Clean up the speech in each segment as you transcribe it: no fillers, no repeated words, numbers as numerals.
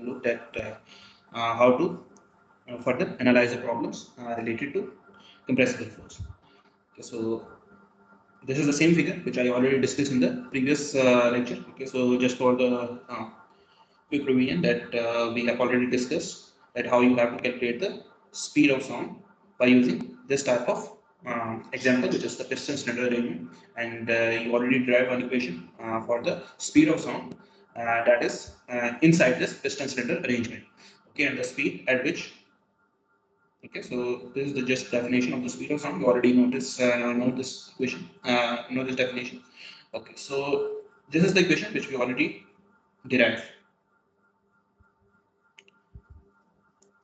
looked at how to further analyze the problems related to compressible flows. Okay, so this is the same figure which I already discussed in the previous lecture. Okay, so just for the quick revision that we have already discussed that how you have to calculate the speed of sound by using this type of example, which is the piston cylinder arrangement, and you already derived one equation for the speed of sound that is inside this piston cylinder arrangement. Okay, and the speed at which. Okay, so this is the just definition of the speed of sound. You already know this equation, know this definition. Okay, so this is the equation which we already derived.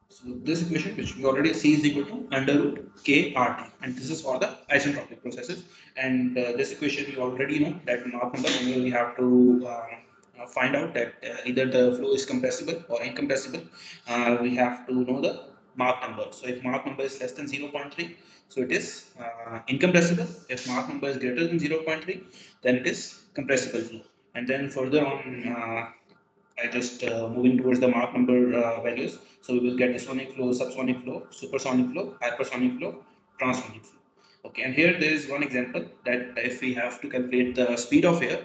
So this equation which we already see is equal to under root k RT, and this is for the isentropic processes. And this equation we already know that Mach number, only we have to find out that either the flow is compressible or incompressible. We have to know the Mach number. So if Mach number is less than 0.3, so it is incompressible. If Mach number is greater than 0.3, then it is compressible flow. And then further on, I just moving towards the Mach number values. So we will get the sonic flow, subsonic flow, supersonic flow, hypersonic flow, transonic flow. Okay, and here there is one example that if we have to calculate the speed of air,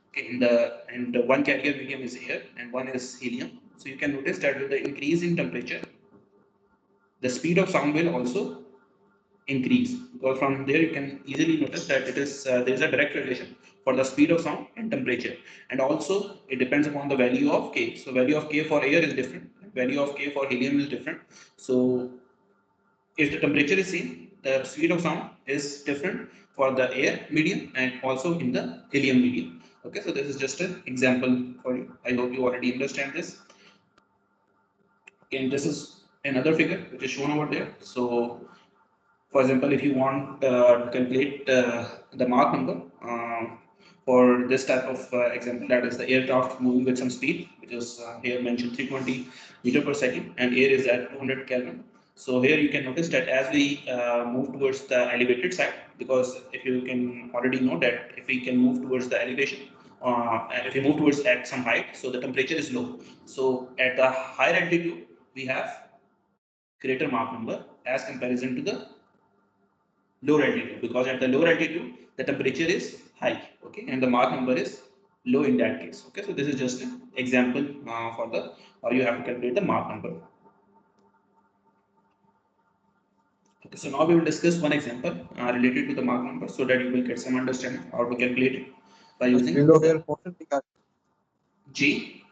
okay, in the one carrier medium is air and one is helium. So you can notice that with the increase in temperature, the speed of sound will also increase, because from there you can easily notice that it is there is a direct relation for the speed of sound and temperature, and also it depends upon the value of k. So value of k for air is different, value of k for helium is different. So if the temperature is same, the speed of sound is different for the air medium and also in the helium medium. Okay, so this is just an example for you. I hope you already understand this. And this is another figure which is shown over there. So for example, if you want to calculate the Mach number for this type of example, that is the aircraft moving with some speed, which is here mentioned 320 meter per second, and air is at 200 Kelvin. So here you can notice that as we move towards the elevated side, because if you can already know that if we can move towards the elevation, and if we move towards at some height, so the temperature is low. So at the higher altitude, we have greater Mach number as comparison to the lower altitude, because at the lower altitude the temperature is high, okay, and the Mach number is low in that case. Okay, so this is just an example for the or you have to calculate the Mach number. Okay, so now we will discuss one example related to the Mach number so that you will get some understanding how to calculate it by using G.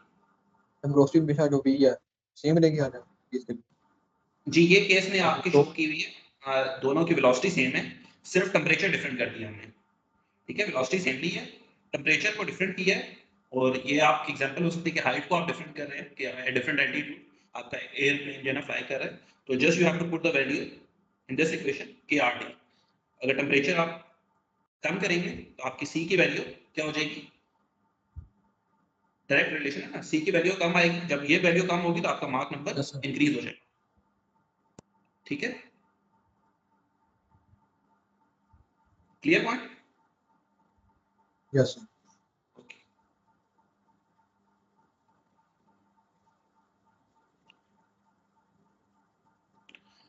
Velocity हमेशा जो भी है same रहेगी आ जाए जी, ये case में आपकी show की हुई है, दोनों की वेलोसिटी सेम है, सिर्फ टेम्परेचर डिफरेंट कर दिया हमने. ठीक है, वेलोसिटी सेम ली है, टेम्परेचर को डिफरेंट किया है, और ये आपकी एग्जांपल हो सकती है कि हाइट को आप डिफरेंट कर रहे हैं कि डिफरेंट एल्टीट्यूड आपका एयरप्लेन जो है फ्लाई कर रहा है, तो just you have to put the value in this equation के RT. अगर टेम्परेचर आप कम करेंगे तो आपकी C की वैल्यू क्या हो जाएगी, डायरेक्ट रिलेशन है ना, C की वैल्यू कम आएगी, जब ये वैल्यू कम होगी तो आपका मार्क नंबर इंक्रीज हो जाएगा. ठीक है, clear point? Yes.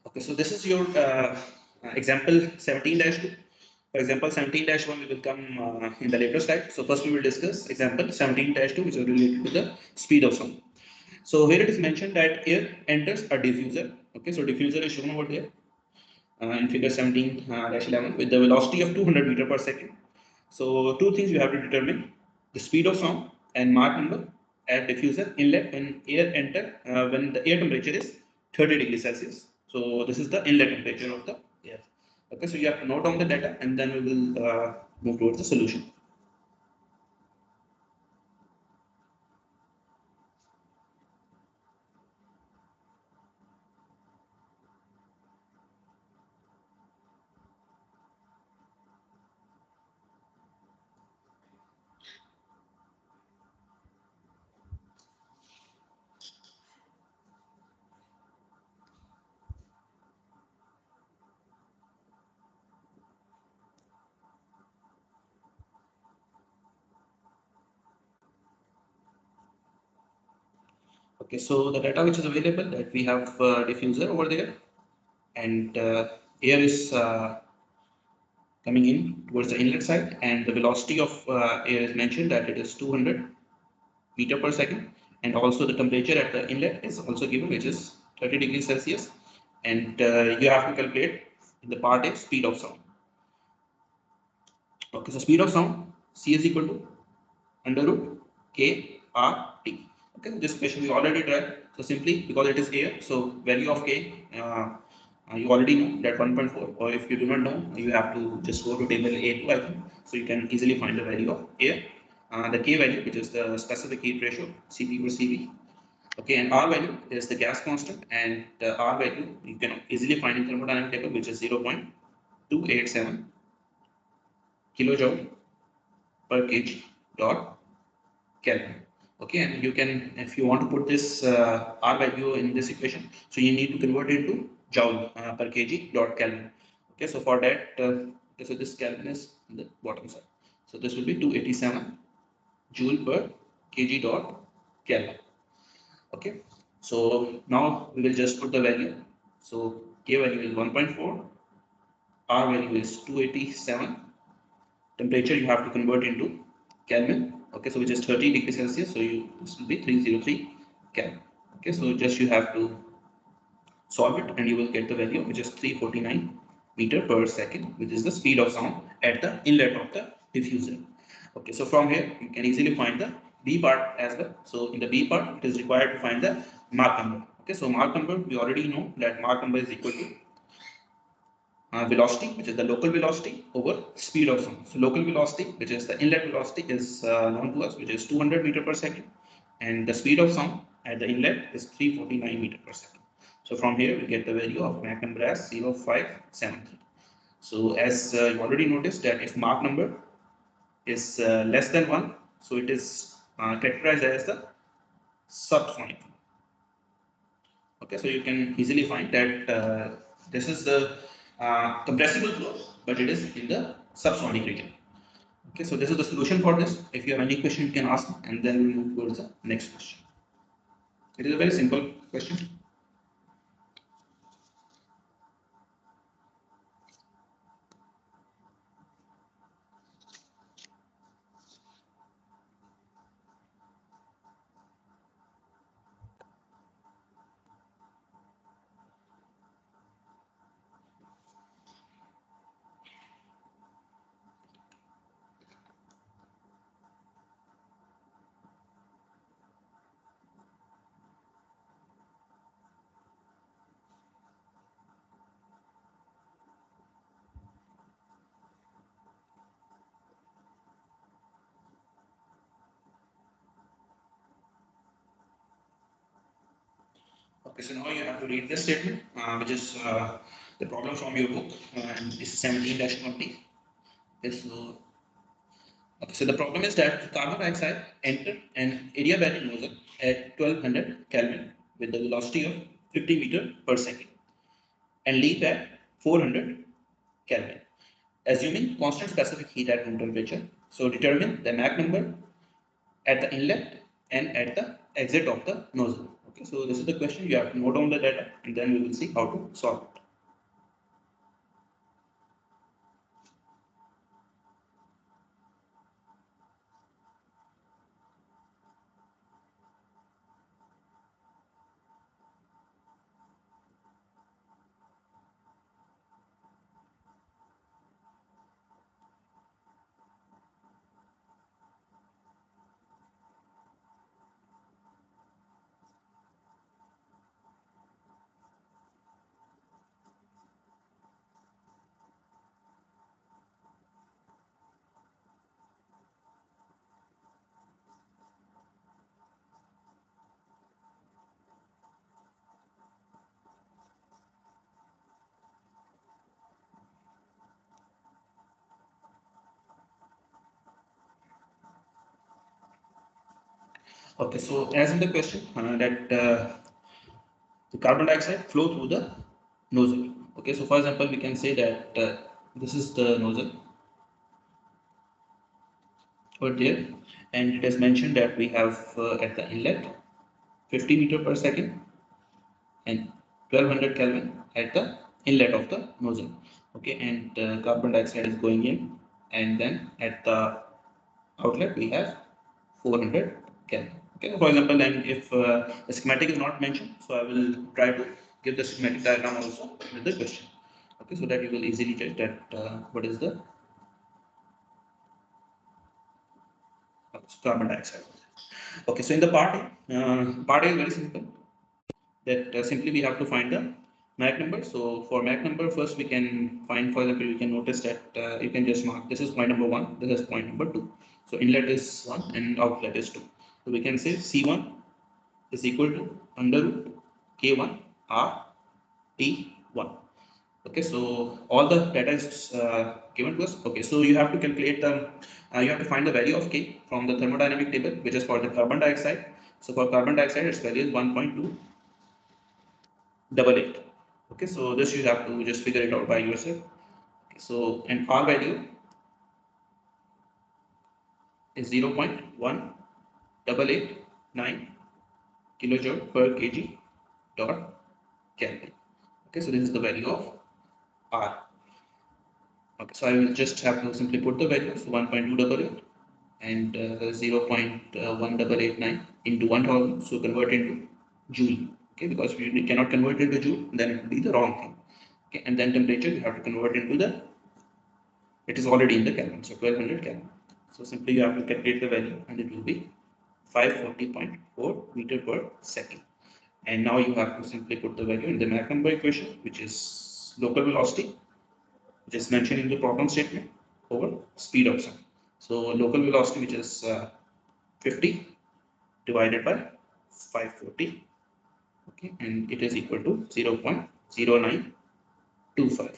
Okay, so this is your example 17-2. For example 17-1 we will come in the later slide. So first we will discuss example 17-2, which is related to the speed of sound. So here it is mentioned that air enters a diffuser. Okay, so diffuser is shown over there in figure 17-11 with the velocity of 200 meter per second. So two things you have to determine: the speed of sound and Mach number at diffuser inlet when air enter when the air temperature is 30 degrees Celsius. So this is the inlet temperature of the air. Okay, so you have to note down the data and then we will move towards the solution. Okay, so the data which is available that we have diffuser over there, and air is coming in towards the inlet side, and the velocity of air is mentioned that it is 200 meter per second, and also the temperature at the inlet is also given, which is 30 degrees Celsius, and you have to calculate in the part A speed of sound. Okay, so speed of sound C is equal to under root K R T. Okay, this question we already tried. So simply because it is air, so value of K you already know that 1.4, or if you do not know, you have to just go to table A2, I think. So you can easily find the value of air. The K value, which is the specific heat ratio, Cp over Cv. Okay, and R value is the gas constant, and the R value you can easily find in thermodynamic table, which is 0.287 kilojoule per kg dot Kelvin. Okay, and you can, if you want to put this R value in this equation, so you need to convert it to joule per kg dot Kelvin. Okay, so for that, okay, so this Kelvin is in the bottom side. So this will be 287 joule per kg dot Kelvin. Okay, so now we will just put the value. So K value is 1.4, R value is 287, temperature you have to convert into Kelvin. Okay, so which is 30 degrees Celsius. So this will be 303 Kelvin. Okay, so just you have to solve it and you will get the value, which is 349 meter per second, which is the speed of sound at the inlet of the diffuser. Okay, so from here you can easily find the B part as well. So in the B part, it is required to find the Mach number. Okay, so Mach number, we already know that Mach number is equal to velocity, which is the local velocity, over speed of sound. So local velocity, which is the inlet velocity, is known to us, which is 200 meter per second, and the speed of sound at the inlet is 349 meter per second. So from here we get the value of Mach number as 0.573. So as you already noticed that if Mach number is less than 1, so it is categorized as the subsonic. Okay, so you can easily find that this is the compressible flow, but it is in the subsonic region. Okay, so this is the solution for this. If you have any question, you can ask, and then we move towards the next question. It is a very simple question. Okay, so now you have to read this statement, which is the problem from your book, and this is 17-20. Okay, so the problem is that carbon dioxide entered an adiabatic nozzle at 1200 Kelvin with the velocity of 50 meter per second and leave at 400 Kelvin, assuming constant specific heat at room temperature. So determine the Mach number at the inlet and at the exit of the nozzle. Okay, so this is the question. You have to note down the data, and then we will see how to solve it. Okay, so as in the question, that the carbon dioxide flow through the nozzle. Okay, so for example, we can say that this is the nozzle over there, and it is mentioned that we have at the inlet 50 meter per second and 1200 Kelvin at the inlet of the nozzle. Okay, and carbon dioxide is going in, and then at the outlet we have 400 Kelvin. Okay, for example, then if the schematic is not mentioned, so I will try to give the schematic diagram also with the question. Okay, so that you will easily check that what is the carbon dioxide. Okay, so in the part A is very simple. That simply we have to find the Mach number. So for Mach number, first we can find, for example, we can notice that you can just mark this is point number 1, this is point number 2. So inlet is 1 and outlet is 2. So we can say C1 is equal to under root K1 R T1. Okay, so all the data is given to us. Okay, so you have to calculate the, you have to find the value of K from the thermodynamic table, which is for the carbon dioxide. So for carbon dioxide, its value is 1.288. Okay, so this you have to just figure it out by yourself. Okay, so and R value is 0.1889 kilojoule per kg dot Kelvin. Okay, so this is the value of R. Okay, so I will just have to simply put the value, so 1.288 and 0.1889 into 1000, so convert into joule. Okay, because if you cannot convert into joule, then it will be the wrong thing. Okay, and then temperature you have to convert into the, it is already in the Kelvin, so 1200 Kelvin. So simply you have to calculate the value and it will be 540.4 meter per second. And now you have to simply put the value in the Mach number equation, which is local velocity, which is mentioned in the problem statement, over speed of sound. So local velocity, which is 50 divided by 540, okay, and it is equal to 0.0925.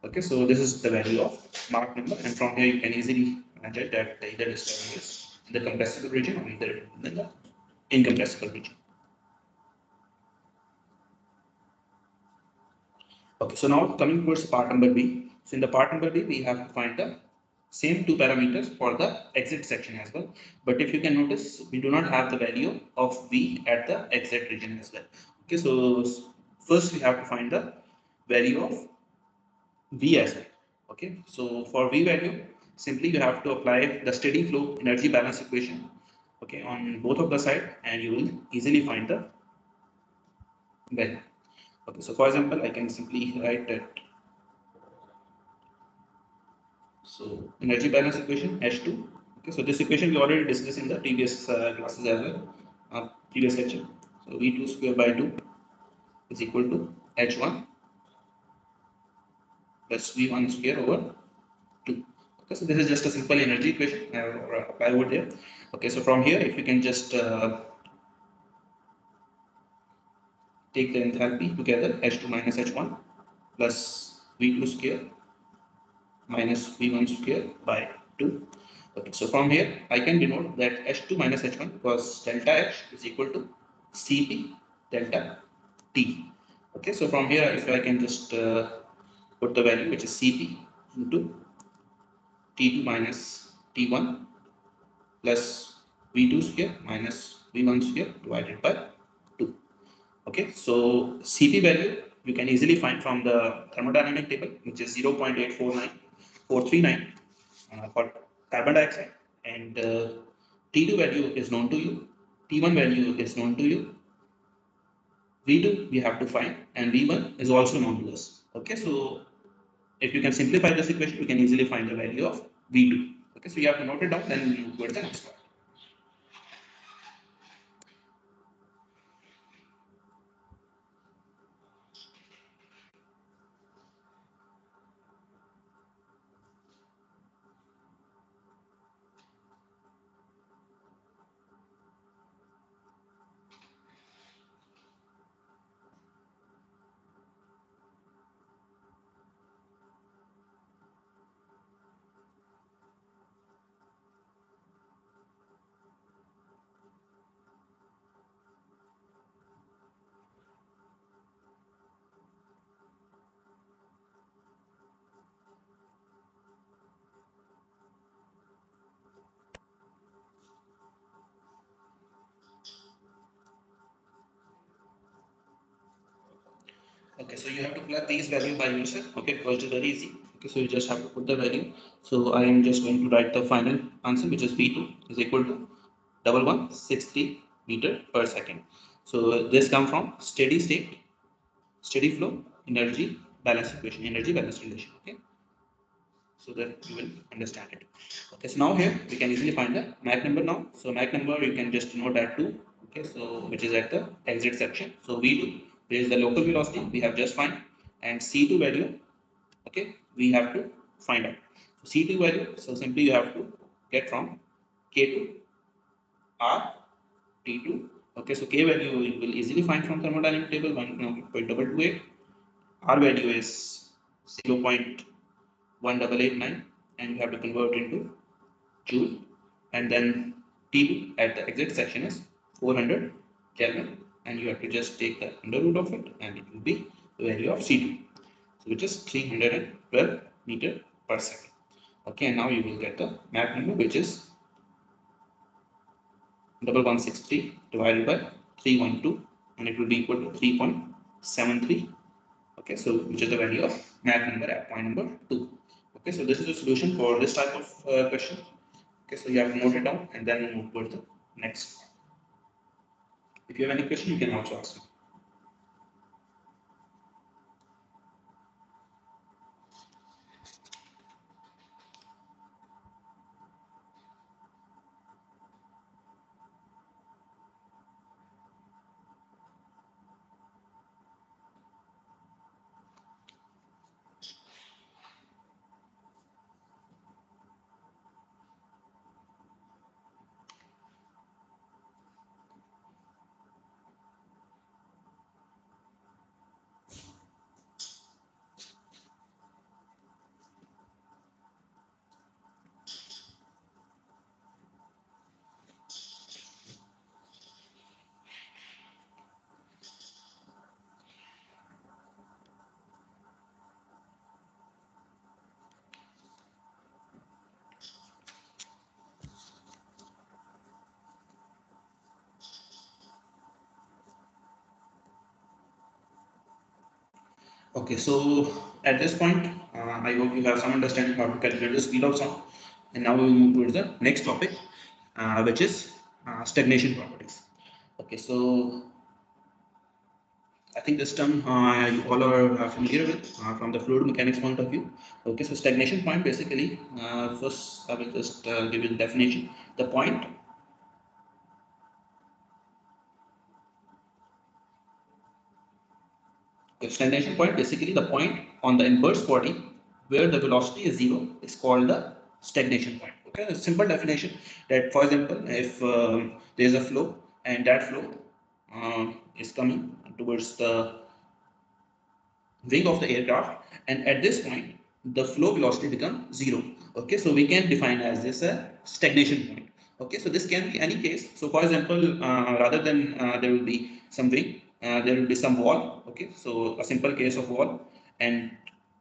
Okay, so this is the value of Mach number, and from here you can easily judge that either this is in the compressible region or either in the incompressible region. Okay, so now coming towards part number B. So in the part number B, we have to find the same two parameters for the exit section as well. But if you can notice, we do not have the value of V at the exit region as well. Okay, so first we have to find the value of V as well. Okay, so for V value, simply you have to apply the steady flow energy balance equation, okay, on both of the side, and you will easily find the value. Okay, so for example, I can simply write that. So energy balance equation H2. Okay, so this equation we already discussed in the previous classes as well, previous lecture. So V2 square by 2 is equal to H1 plus V1 square over 2. Okay, so this is just a simple energy equation I have applied over there. Okay, so from here, if you can just take the enthalpy together, H2 minus H1 plus V2 square minus V1 square by 2. Okay, so from here I can denote that H2 minus H1, because delta H is equal to Cp delta T. Okay, so from here if I can just put the value, which is Cp into T2 minus T1 plus V2 square minus V1 square divided by 2. Okay, so Cp value you can easily find from the thermodynamic table, which is 0.849439 for carbon dioxide, and T2 value is known to you, T1 value is known to you, V2 we have to find, and V1 is also known to us. Okay, so if you can simplify this equation, you can easily find the value of V2. Okay, so you have to note it down, then you go to the next part. Okay, so you have to plug these values by yourself. Okay, because it's very easy. Okay, so you just have to put the value. So I am just going to write the final answer, which is V2 is equal to 1163 meter per second. So this come from steady state, steady flow, energy balance equation, energy balance relation. Okay, so that you will understand it. Okay, so now here we can easily find the Mach number now. So Mach number you can just note that 2. Okay, so which is at the exit section. So V2 is the local velocity we have just find, and C2 value, okay, we have to find out. So C2 value, so simply you have to get from K2 R T2. Okay, so K value you will easily find from thermodynamic table 1.228. R value is 0.1889, and you have to convert into Joule, and then T2 at the exit section is 400 Kelvin, and you have to just take the under root of it, and it will be the value of C2, so which is 312 meter per second. Okay, and now you will get the Mach number, which is 1163 divided by 312, and it will be equal to 3.73. Okay, so which is the value of Mach number at point number 2. Okay, so this is the solution for this type of question. Okay, so you have to note it down and then move towards the next. If you have any question, you can also ask me. Okay, so at this point, I hope you have some understanding how to calculate the speed of sound. And now we will move towards the next topic, which is stagnation properties. Okay, so I think this term you all are familiar with from the fluid mechanics point of view. Okay, so stagnation point basically, first I will just give you the definition. The point Stagnation point, basically the point on the inverse body where the velocity is zero, is called the stagnation point. Okay, a simple definition that, for example, if there is a flow and that flow is coming towards the wing of the aircraft, and at this point the flow velocity becomes zero. Okay, so we can define as this a stagnation point. Okay, so this can be any case. So for example, rather than there will be some wing, there will be some wall. Okay, so a simple case of wall, and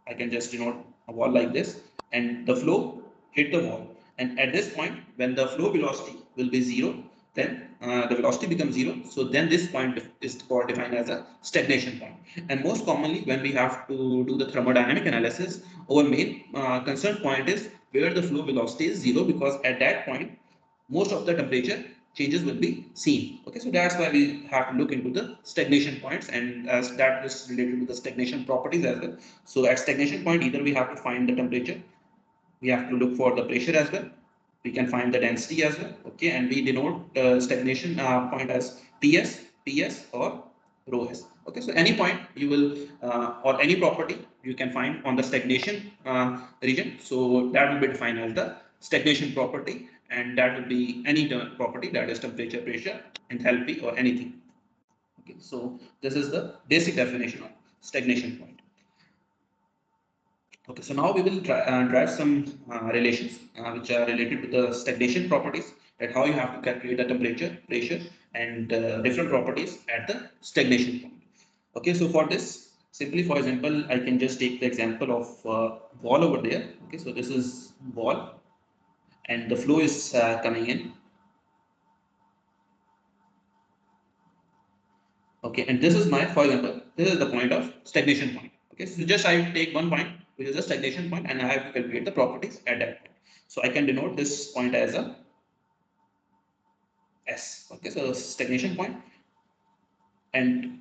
I can just denote a wall like this, and the flow hit the wall, and at this point when the flow velocity will be zero, then the velocity becomes zero. So then this point is called defined as a stagnation point. And most commonly when we have to do the thermodynamic analysis, our main concern point is where the flow velocity is zero, because at that point most of the temperature changes will be seen. Okay, so that's why we have to look into the stagnation points, and as that is related to the stagnation properties as well. So at stagnation point, either we have to find the temperature, we have to look for the pressure as well, we can find the density as well. Okay, and we denote stagnation point as ps or rho s. Okay, so any point you will or any property you can find on the stagnation region, so that will be defined as the stagnation property, and that will be any property, that is temperature, pressure, enthalpy, or anything. Okay, so this is the basic definition of stagnation point. Okay, so now we will drive some relations which are related to the stagnation properties, that how you have to calculate the temperature, pressure, and different properties at the stagnation point. Okay, so for this, simply for example, I can just take the example of wall over there. Okay, so this is wall, and the flow is coming in. Okay, Okay, and this is my, for example, this is the point of stagnation point. Okay, so just I take one point, which is a stagnation point, and I have to calculate the properties at that point. So I can denote this point as a S. Okay, so stagnation point, and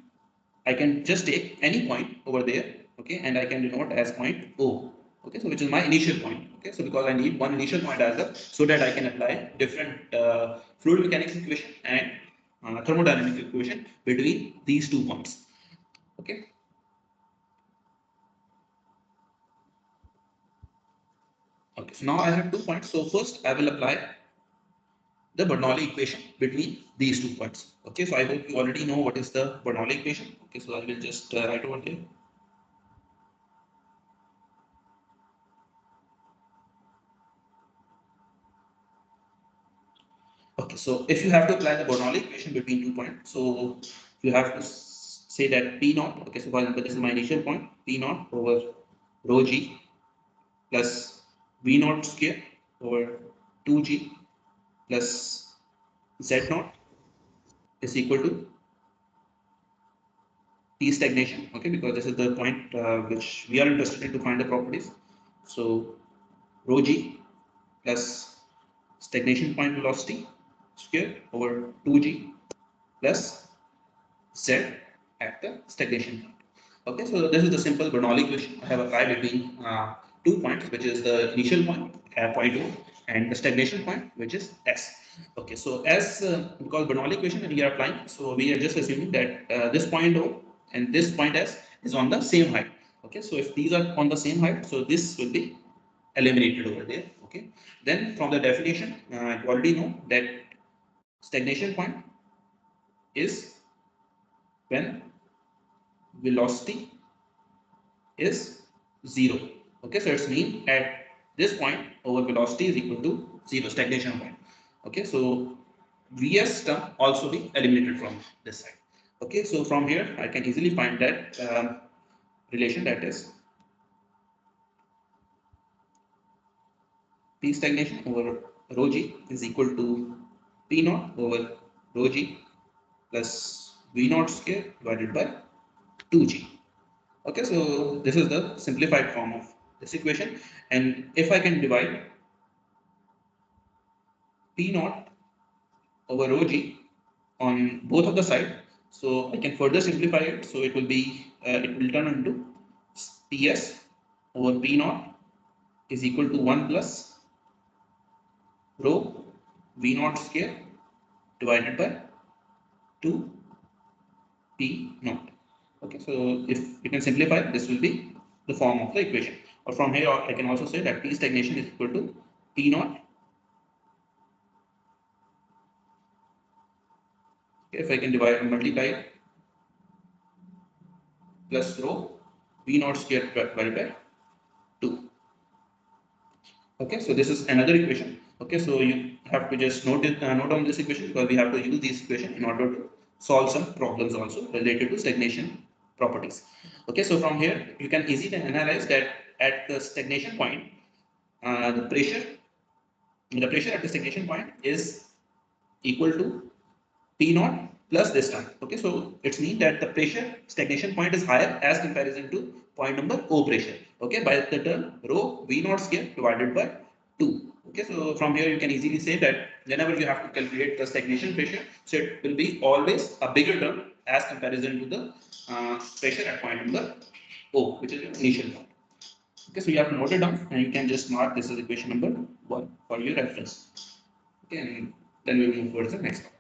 I can just take any point over there, okay, and I can denote as point O. Okay, so which is my initial point. Okay, so because I need one initial point as a, so that I can apply different fluid mechanics equation and thermodynamic equation between these 2 points. Okay. Okay, so now I have 2 points. So first I will apply the Bernoulli equation between these 2 points. Okay, so I hope you already know what is the Bernoulli equation. Okay, so I will just write over there. Okay, so if you have to apply the Bernoulli equation between 2 points, so you have to say that P naught, okay, so for example, this is my initial point, P naught over rho g plus V naught square over 2g plus Z naught is equal to P stagnation, okay, because this is the point which we are interested in to find the properties. So rho g plus stagnation point velocity square over 2g plus z at the stagnation point. Okay, so this is the simple Bernoulli equation I have applied between 2 points, which is the initial point, point O, and the stagnation point, which is S. Okay, so as because Bernoulli equation we are applying, so we are just assuming that this point O and this point S is on the same height. Okay, so if these are on the same height, so this will be eliminated over there. Okay, then from the definition, you already know that stagnation point is when velocity is 0. Okay, so it's mean at this point our velocity is equal to 0, stagnation point. Okay, so Vs term also be eliminated from this side. Okay, so from here I can easily find that relation, that is P stagnation over rho g is equal to P naught over rho g plus V naught square divided by 2g. Okay, so this is the simplified form of this equation, and if I can divide P naught over rho g on both of the side, so I can further simplify it. So it will be it will turn into Ps over P naught is equal to 1 plus rho V naught square divided by 2 P naught. Okay, so if you can simplify, this will be the form of the equation. Or from here, I can also say that P stagnation is equal to P naught. Okay, if I can divide and multiply plus rho V naught square divided by 2. Okay, so this is another equation. Okay, so you have to just note it, note down this equation, because we have to use this equation in order to solve some problems also related to stagnation properties. Okay, so from here you can easily analyze that at the stagnation point, the pressure at the stagnation point is equal to P naught plus this term. Okay, so it's mean that the pressure stagnation point is higher as comparison to point number O pressure. Okay, by the term rho V naught square divided by 2. Okay, so from here you can easily say that whenever you have to calculate the stagnation pressure, so it will be always a bigger term as comparison to the pressure at point number O, which is your initial point. Okay, so you have to note it down, and you can just mark this as equation number 1 for your reference. Okay, and then we'll move towards the next one.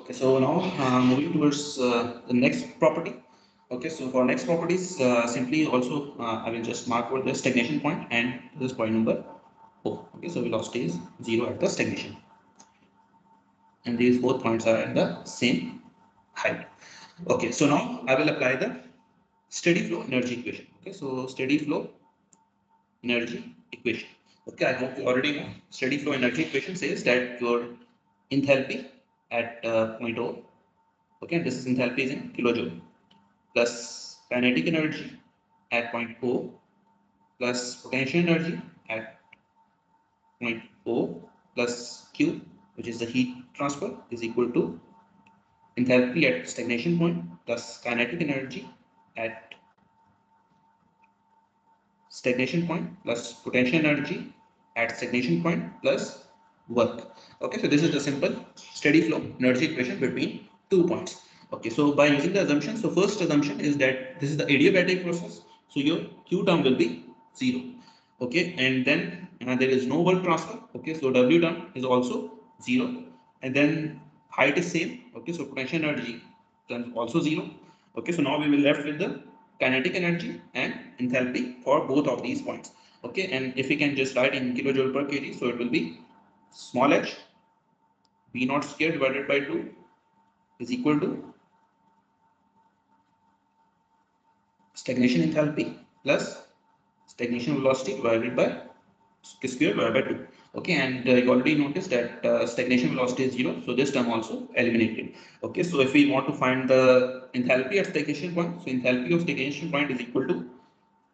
Okay, so now moving towards the next property. Okay, so for next properties, simply also I will just mark over the stagnation point and this point number O. Okay, so velocity is 0 at the stagnation, and these both points are at the same height. Okay, so now I will apply the steady flow energy equation. Okay, so steady flow energy equation. Okay, I hope you already know. Steady flow energy equation says that your enthalpy at point O, okay, this is enthalpy is in kilojoule, plus kinetic energy at point O plus potential energy at point O plus Q, which is the heat transfer, is equal to enthalpy at stagnation point plus kinetic energy at stagnation point plus potential energy at stagnation point plus work. Okay, so this is the simple steady flow energy equation between 2 points. Okay, so by using the assumption, so first assumption is that this is the adiabatic process, so your Q term will be 0. Okay, and then there is no work transfer. Okay, so W term is also 0, and then height is same. Okay, so potential energy then also 0. Okay, so now we will left with the kinetic energy and enthalpy for both of these points. Okay, and if we can just write in kilojoule per kg, so it will be small h V naught square divided by 2 is equal to stagnation enthalpy plus stagnation velocity divided by square divided by 2. Okay, and you already noticed that stagnation velocity is 0, so this term also eliminated. Okay, so if we want to find the enthalpy at stagnation point, so enthalpy of stagnation point is equal to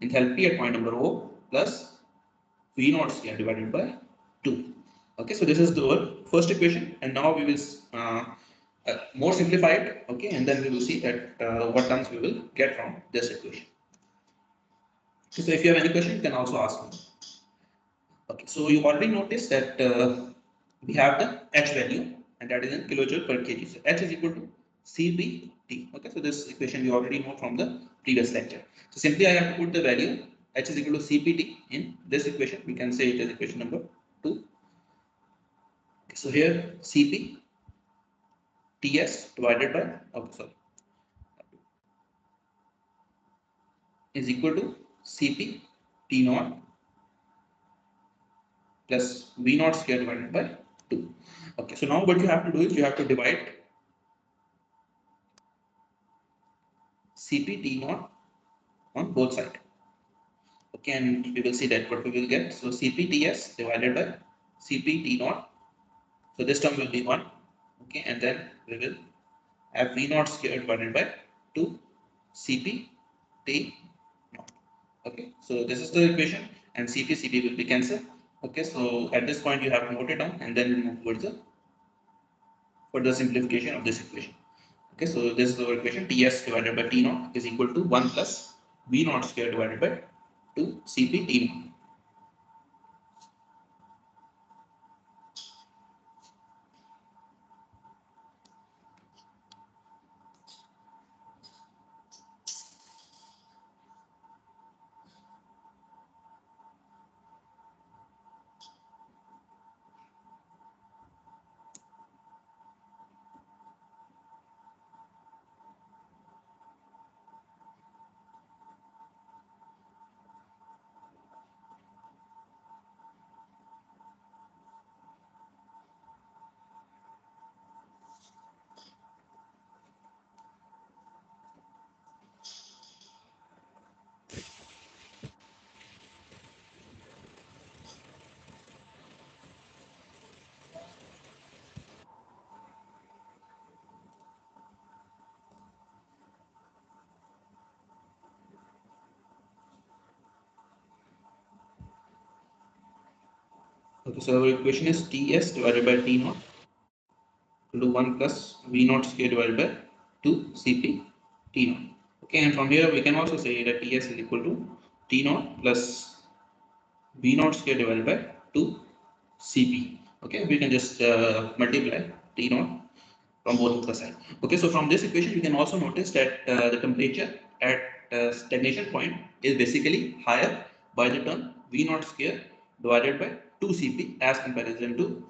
enthalpy at point number O plus V naught square divided by 2. Okay, so this is the first equation, and now we will more simplify it. Okay, and then we will see that what terms we will get from this equation. So if you have any question, you can also ask me. Okay, so you already noticed that we have the H value, and that is in kilojoule per kg. So H is equal to CPT. Okay, so this equation you already know from the previous lecture. So simply I have to put the value H is equal to CPT in this equation. We can say it is equation number 2. Okay, so here CP TS divided by is equal to CP T naught plus V naught square divided by 2. Okay, so now what you have to do is you have to divide Cp T naught on both sides. Okay, and we will see that what we will get. So CPTS divided by CP naught. So this term will be 1. Okay, and then we will have V naught squared divided by 2 CP T naught. Okay, so this is the equation, and CP will be cancelled. Okay, so at this point you have to note it down, and then we move towards the further simplification of this equation. Okay, so this is our equation. TS divided by T naught is equal to 1 plus V naught squared divided by 2 CP T naught. Okay, so our equation is Ts divided by T naught equal to 1 plus V naught square divided by 2 Cp T naught. Okay, and from here we can also say that Ts is equal to T naught plus V naught square divided by 2 Cp. Okay, we can just multiply T naught from both of the sides. Okay, so from this equation you can also notice that the temperature at stagnation point is basically higher by the term V naught square divided by 2 Cp as comparison to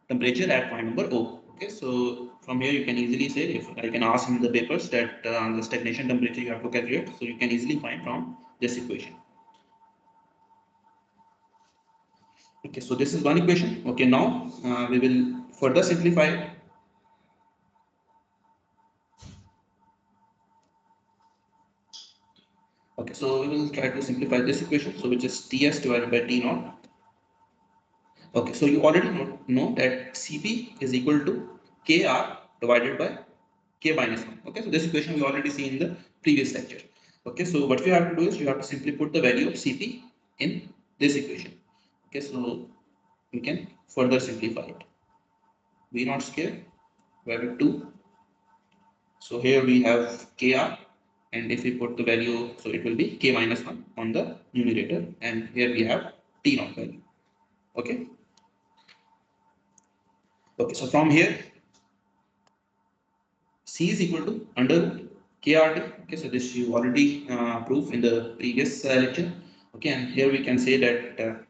temperature at point number O. Okay, so from here you can easily say, if I can ask in the papers that the stagnation temperature you have to calculate, so you can easily find from this equation. Okay, so this is one equation. Okay, now we will further simplify it. Okay, so we will try to simplify this equation, so which is Ts divided by T naught. Okay, so you already know that Cp is equal to Kr divided by K minus 1. Okay, so this equation we already see in the previous lecture. Okay, so what you have to do is you have to simply put the value of Cp in this equation. Okay, so we can further simplify it. V naught square divided by 2. So here we have Kr, and if we put the value, so it will be K minus 1 on the numerator, and here we have T naught value. Okay. Okay, so from here C is equal to under root KRT. Okay, so this you already proved in the previous lecture. Okay, and here we can say that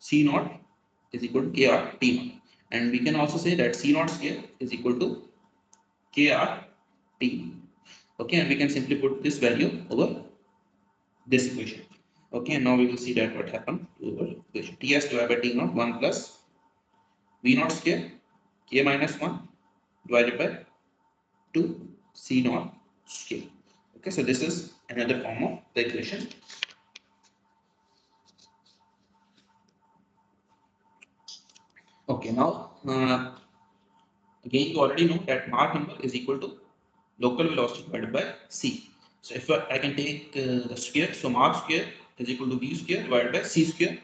C naught is equal to KR T naught, and we can also say that C naught square is equal to KR T. Okay, and we can simply put this value over this equation. Okay, and now we will see that what happened to our equation. Ts divided by T naught 1 plus V naught square K minus 1 divided by 2 C naught square. Okay, so this is another form of the equation. Okay, now again you already know that Mach number is equal to local velocity divided by c. So if I can take the square, so Mach square is equal to v square divided by c square,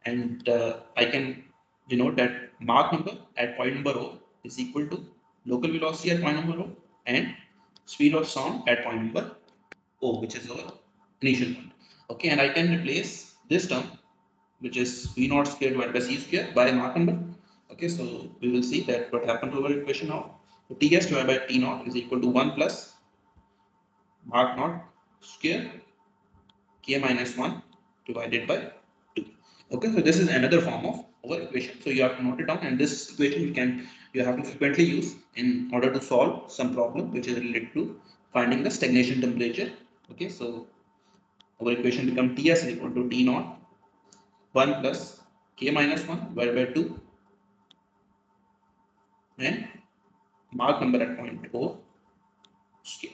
and I can denote that Mach number at point number O is equal to local velocity at point number O and speed of sound at point number O, which is our initial point. Okay, and I can replace this term, which is V naught square divided by C square, by Mach number. Okay, so we will see that what happened to our equation now. So Ts divided by T naught is equal to 1 plus Mach naught square K minus 1 divided by 2. Okay, so this is another form of our equation. So you have to note it down, and this equation you have to frequently use in order to solve some problem which is related to finding the stagnation temperature. Okay, so our equation becomes Ts is equal to T naught 1 plus K minus 1 divided by 2 and Mach number at point O scale.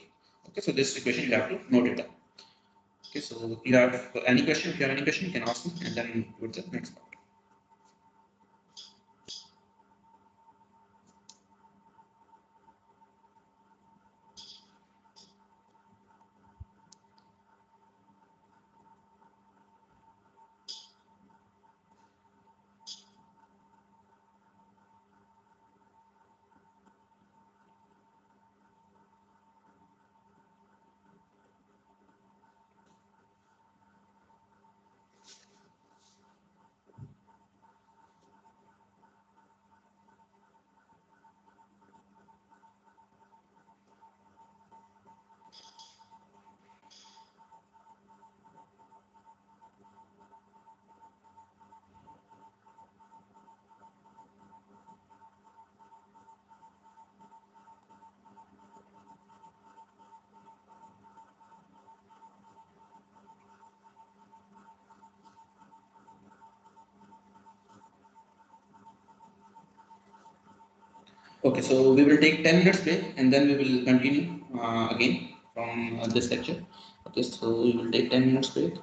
Okay, so this equation you have to note it down. Okay, so you have any question? If you have any question, you can ask me, and then go to the next part. Okay, so we will take 10 minutes break, and then we will continue again from this lecture. Okay, so we will take 10 minutes break.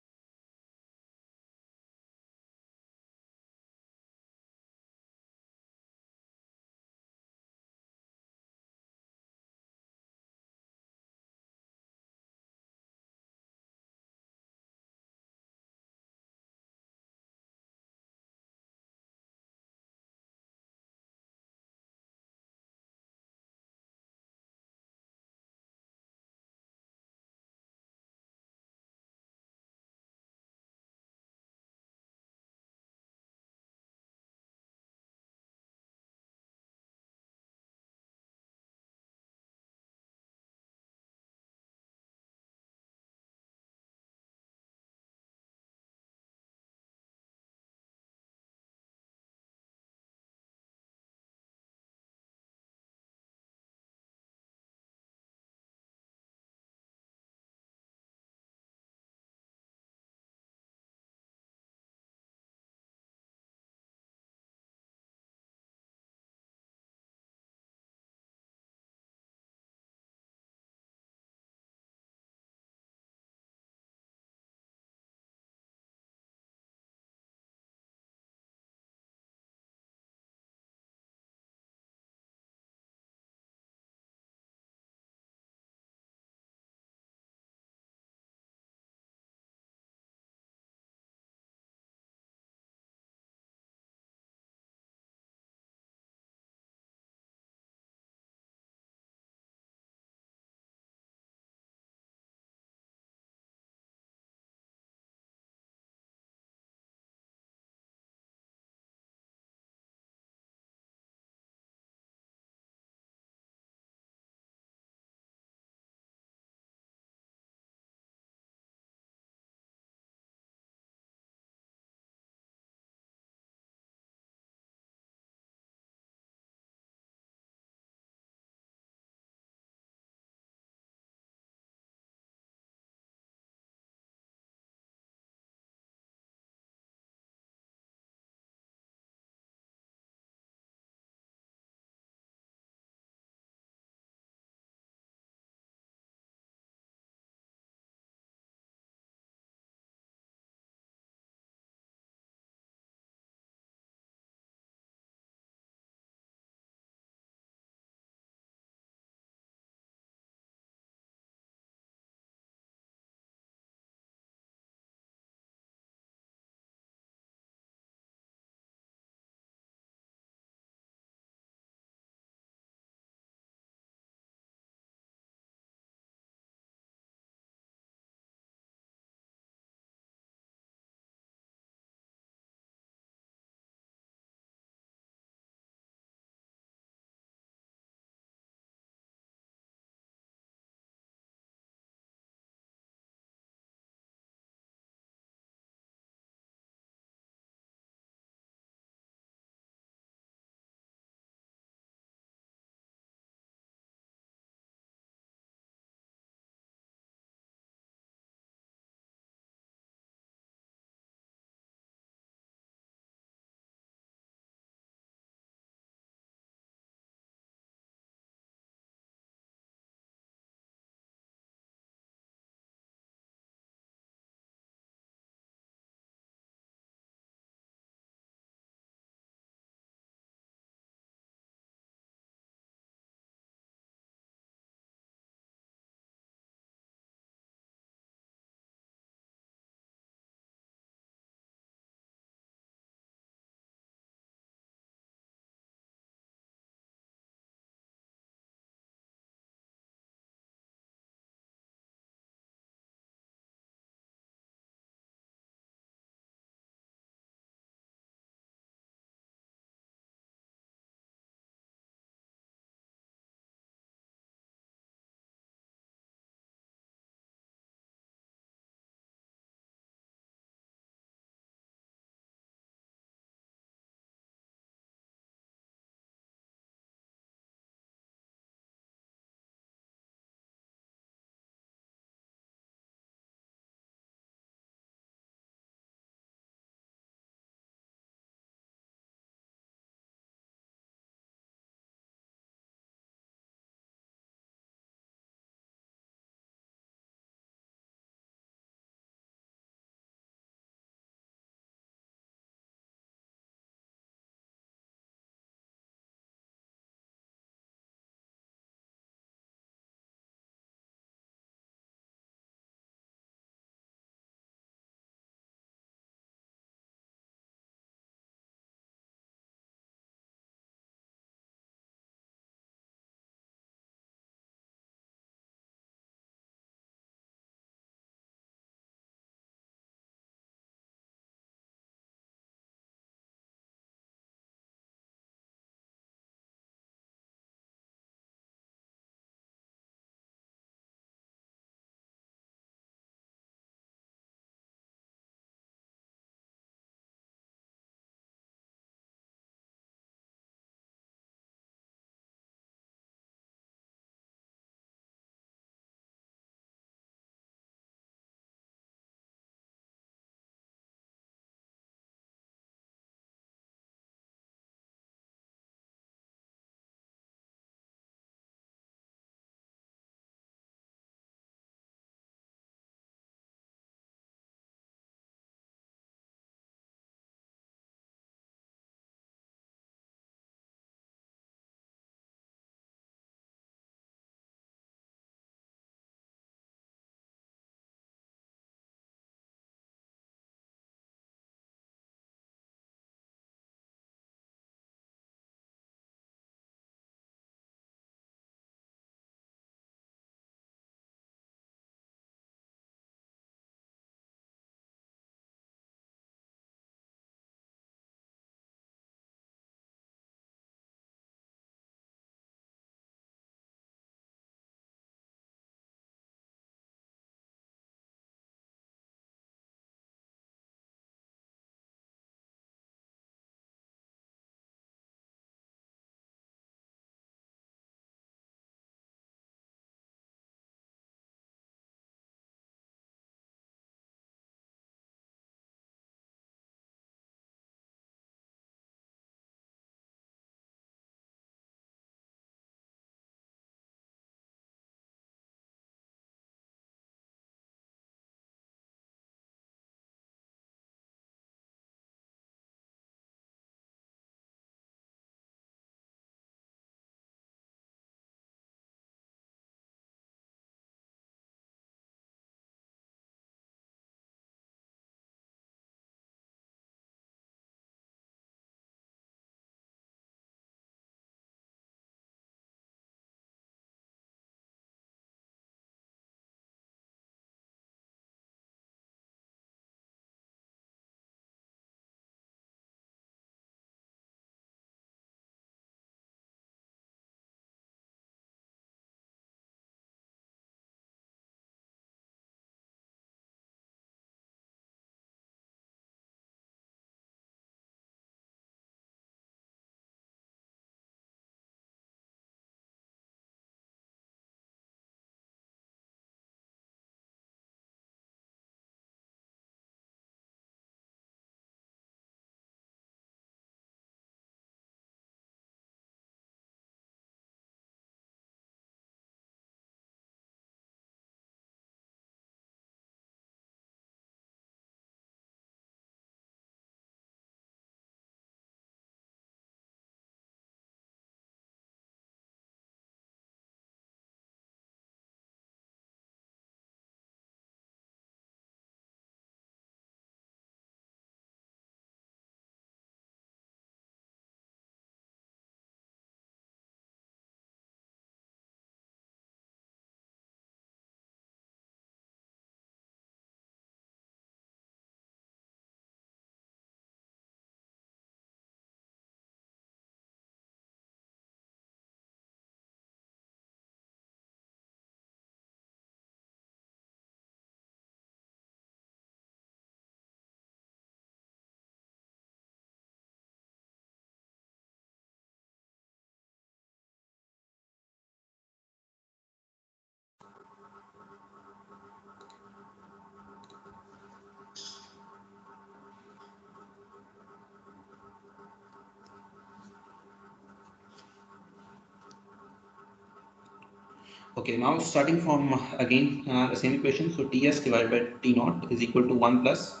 Okay, now starting from again the same equation. So Ts divided by T naught is equal to 1 plus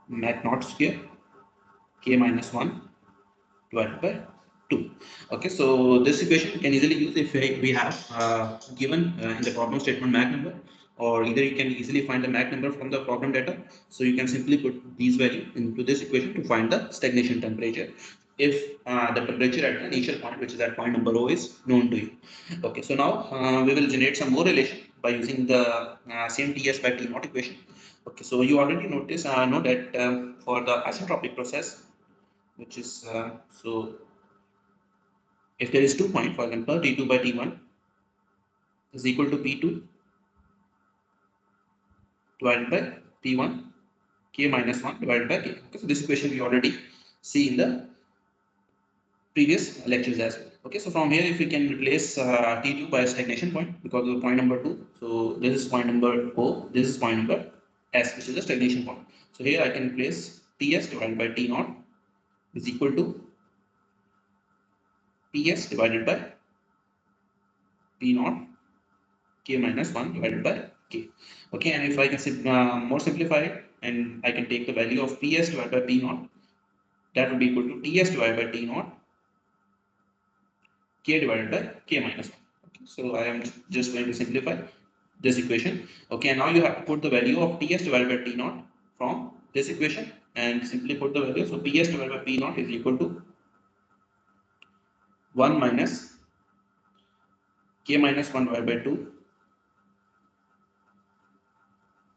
mac naught square K minus 1 divided by 2. Okay, so this equation you can easily use if we have given in the problem statement Mach number, or either you can easily find the Mach number from the problem data. So you can simply put these values into this equation to find the stagnation temperature if the temperature at the initial point, which is at point number O, is known to you. Okay, so now we will generate some more relation by using the same Ts by T naught equation. Okay, so you already know that for the isentropic process, which is so if there is 2 points, for example, T2 by T1 is equal to P2 divided by P1 K minus 1 divided by K. Okay, so this equation we already see in the previous lectures as well. Okay, so from here if we can replace T2 by stagnation point because of point number 2. So this is point number O, this is point number S, which is the stagnation point. So here I can replace Ts divided by T naught is equal to Ps divided by P naught K minus 1 divided by K. Okay, and if I can more simplify it, and I can take the value of Ps divided by P naught, that will be equal to Ts divided by T naught K divided by K minus 1. Okay, so I am just going to simplify this equation. Okay, and now you have to put the value of Ts divided by T naught from this equation and simply put the value. So Ps divided by P naught is equal to 1 minus K minus 1 divided by 2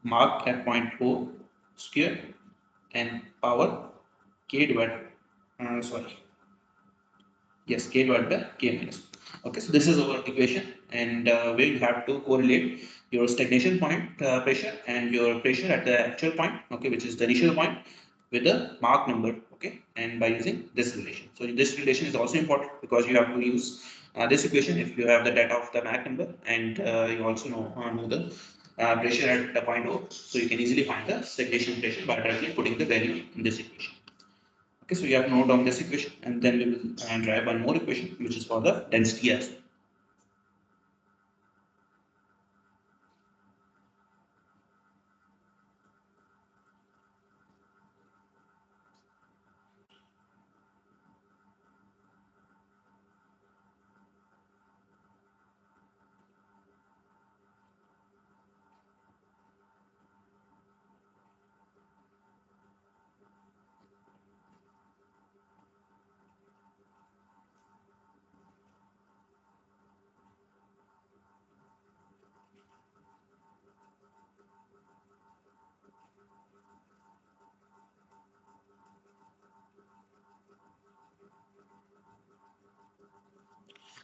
mark at point O square and power K divided sorry, yes, K divided by K minus 1. Okay, so this is our equation, and where you have to correlate your stagnation point pressure and your pressure at the actual point, okay, which is the initial point, with the Mach number, okay, and by using this relation. So this relation is also important because you have to use this equation if you have the data of the Mach number, and you also know the pressure at the point O, so you can easily find the stagnation pressure by directly putting the value in this equation. Okay, so you have to note down this equation, and then we will drive one more equation, which is for the density as well.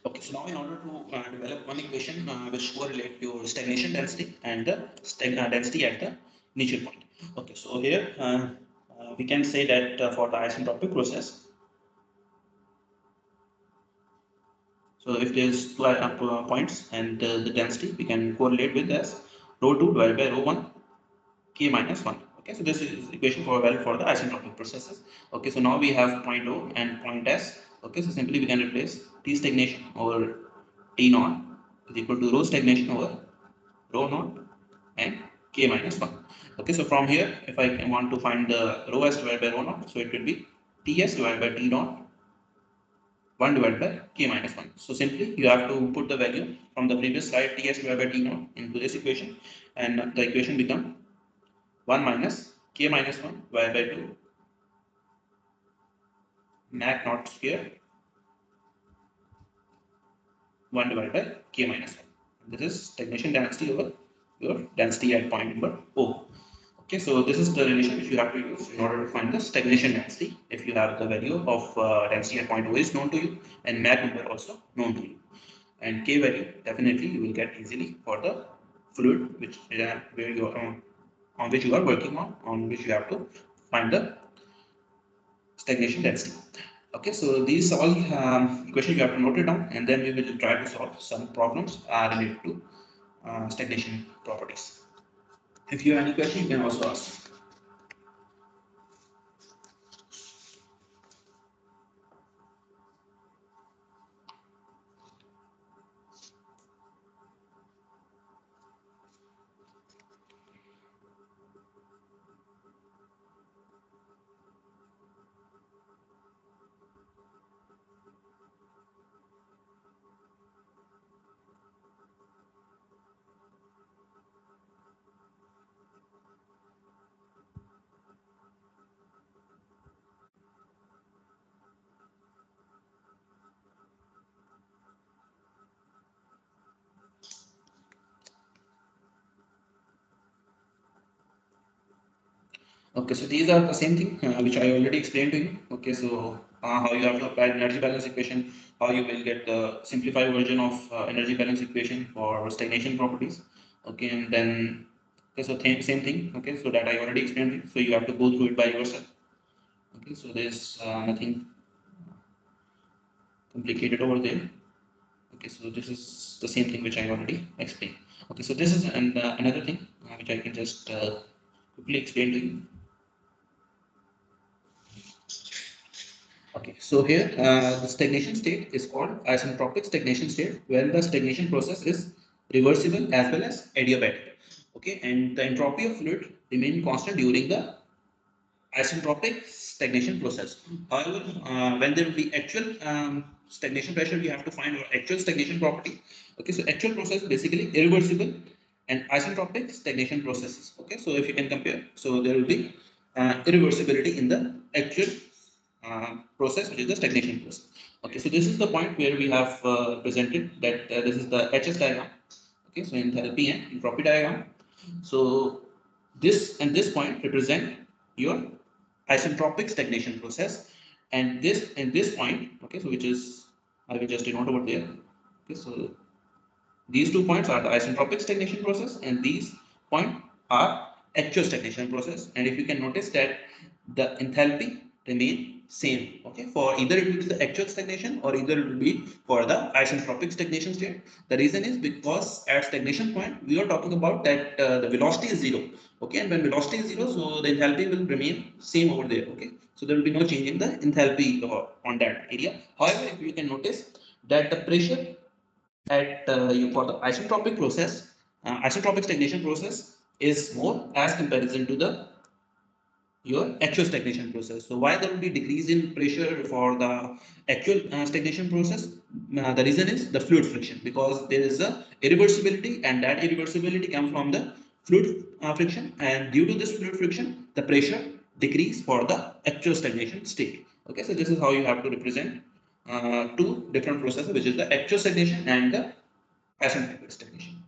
Okay, so now in order to develop one equation which correlate your stagnation density and the density at the initial point. Okay, so here we can say that for the isentropic process, so if there is two points and the density, we can correlate with as rho 2 divided by rho 1 K minus 1. Okay, so this is equation for value for the isentropic processes. Okay, so now we have point O and point S. Okay, so simply we can replace T stagnation over T naught is equal to rho stagnation over rho naught and K minus 1. Okay, so from here, if I want to find the rho S divided by rho naught, so it will be Ts divided by T naught 1 divided by K minus 1. So simply you have to put the value from the previous slide Ts divided by T naught into this equation, and the equation become 1 minus K minus 1 divided by 2 mac naught square 1 divided by K minus 1. This is stagnation density over your density at point number O. Okay, so this is the relation which you have to use in order to find the stagnation density if you have the value of density at point O is known to you and mac number also known to you. And K value definitely you will get easily for the fluid which where you are on which you are working on which you have to find the stagnation density. Okay, so these all questions you have to note it down, and then we will try to solve some problems related to stagnation properties. If you have any question, you can also ask. Okay, so these are the same thing which I already explained to you. Okay, so how you have to apply energy balance equation, how you will get the simplified version of energy balance equation for stagnation properties. Okay, and then okay, so same thing. Okay, so that I already explained it. So you have to go through it by yourself. Okay, so there's nothing complicated over there. Okay, so this is the same thing which I already explained. Okay, so this is another thing which I can just quickly explain to you. Okay, so here the stagnation state is called isentropic stagnation state, where the stagnation process is reversible as well as adiabatic. Okay, and the entropy of fluid remain constant during the isentropic stagnation process. However, when there will be actual stagnation pressure, we have to find our actual stagnation property. Okay, so actual process is basically irreversible and isentropic stagnation processes. Okay, so if you can compare, so there will be irreversibility in the actual process, which is the stagnation process. Okay, so this is the point where we have presented that this is the HS diagram. Okay, so enthalpy and entropy diagram. So this and this point represent your isentropic stagnation process, and this point, okay, so which is I will just denote over there. Okay, so these 2 points are the isentropic stagnation process, and these points are actual stagnation process. And if you can notice that the enthalpy remain same, okay, for either it will be the actual stagnation or either it will be for the isentropic stagnation state. The reason is because at stagnation point we are talking about that the velocity is zero, okay, and when velocity is zero, so the enthalpy will remain same over there, okay. So there will be no change in the enthalpy on that area. However, if you can notice that the pressure at for the isentropic process, isentropic stagnation process is more as comparison to the your actual stagnation process. So why there will be decrease in pressure for the actual stagnation process? The reason is the fluid friction, because there is a irreversibility, and that irreversibility comes from the fluid friction, and due to this fluid friction, the pressure decrease for the actual stagnation state. Okay, so this is how you have to represent two different processes, which is the actual stagnation and the asymptotic stagnation.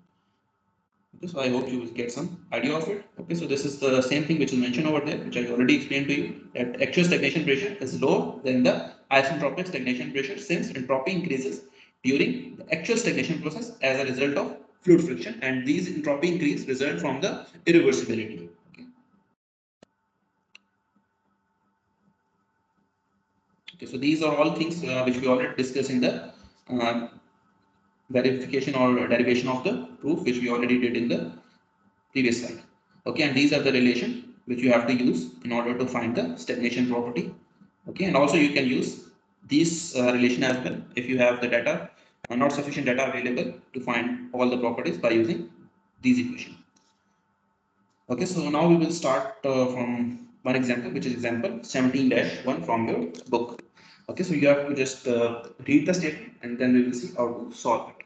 Okay, so I hope you will get some idea of it. Okay, so this is the same thing which is mentioned over there, which I already explained to you, that actual stagnation pressure is lower than the isentropic stagnation pressure, since entropy increases during the actual stagnation process as a result of fluid friction, and these entropy increase result from the irreversibility. Okay, okay, so these are all things which we already discussed in the uh, verification or derivation of the proof, which we already did in the previous slide. Okay, and these are the relation which you have to use in order to find the stagnation property. Okay, and also you can use these relation as well if you have the data, not sufficient data available to find all the properties by using these equations. Okay, so now we will start from one example, which is example 17-1 from your book. Okay, so you have to just read the statement and then we will see how to solve it.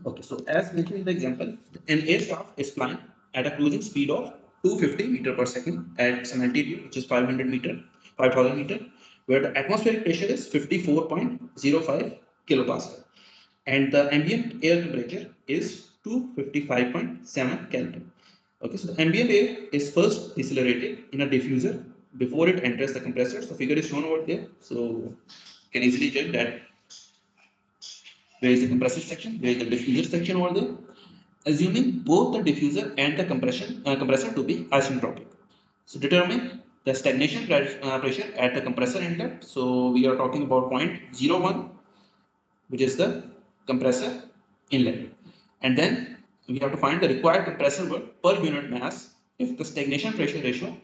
Okay, so as mentioned in the example, an aircraft is flying at a cruising speed of 250 meter per second at some altitude, which is 500 meter, 5000 meter, where the atmospheric pressure is 54.05 kilopascal, and the ambient air temperature is 255.7 Kelvin. Okay, so the ambient air is first decelerated in a diffuser before it enters the compressor. So figure is shown over there. So you can easily check that where is the compressor section, where is the diffuser section over there, assuming both the diffuser and the compressor to be isentropic. So determine the stagnation pressure at the compressor inlet. So we are talking about point 0.01, which is the compressor inlet. And then we have to find the required compressor work per unit mass if the stagnation pressure ratio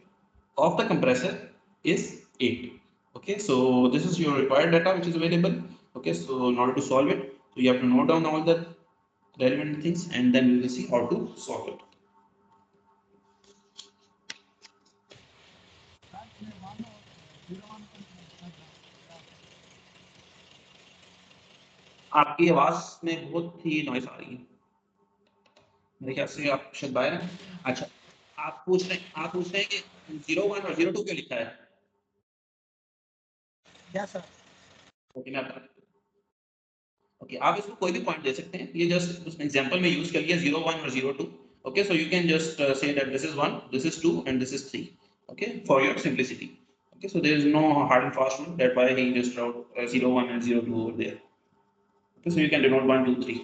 of the compressor is 8. Okay, so this is your required data which is available. Okay, so in order to solve it, so you have to note down all the relevant things and then we will see how to solve it. आपकी आवाज में बहुत ही noise आ रही है, मेरे ख्याल से आप शायद बाहर हैं। अच्छा, आप पूछ रहे हैं कि 01 और 02 क्यों लिखा है? Yes, sir. ओके, मैं आपको ओके आप इसको कोई भी पॉइंट दे सकते हैं, ये जस्ट उस एग्जांपल में यूज कर लिया 0 1 और 0 2. Okay, so you can just say that this is 1, this is 2, and this is 3. Okay, for your simplicity. Okay, so there is no hard and fast rule that why he just wrote 0 1 and 0 2 over there. Okay, so you can denote 1 2 3.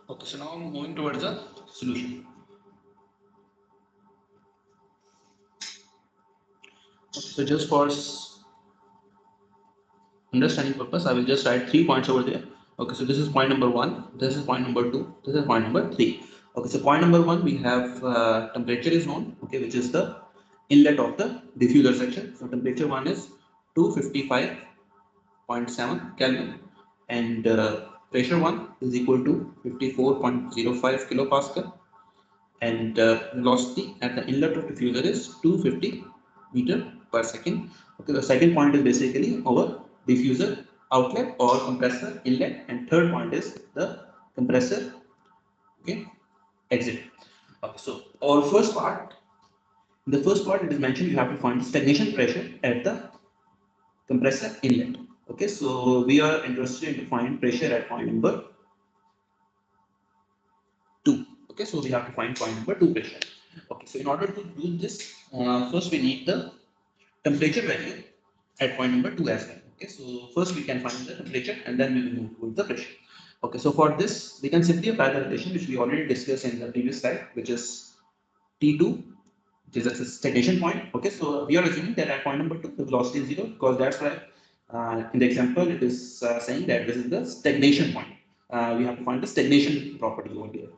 Okay, so now I'm moving towards the solution. Okay, so just for understanding purpose, I will just write 3 points over there. Okay, so this is point number 1, this is point number 2, this is point number 3. Okay, so point number 1, we have temperature is known, okay, which is the inlet of the diffuser section. So temperature 1 is 255.7 Kelvin, and pressure 1 is equal to 54.05 kilopascal, and velocity at the inlet of diffuser is 250 meter per second. Okay, the second point is basically our diffuser outlet or compressor inlet, and third point is the compressor, okay, exit. Okay, so our first part, in the first part it is mentioned you have to find stagnation pressure at the compressor inlet. Okay, so we are interested in to find pressure at point number 2. Okay, so we have to find point number 2 pressure. Okay, so in order to do this, first we need the temperature value at point number 2 as well. Okay, so first we can find the temperature and then we will move to the pressure. Okay, so for this we can simply apply the relation which we already discussed in the previous slide, which is T2, which is a stagnation point. Okay, so we are assuming that at point number 2 the velocity is 0, because that's why in the example it is saying that this is the stagnation point. We have to find the stagnation property over here.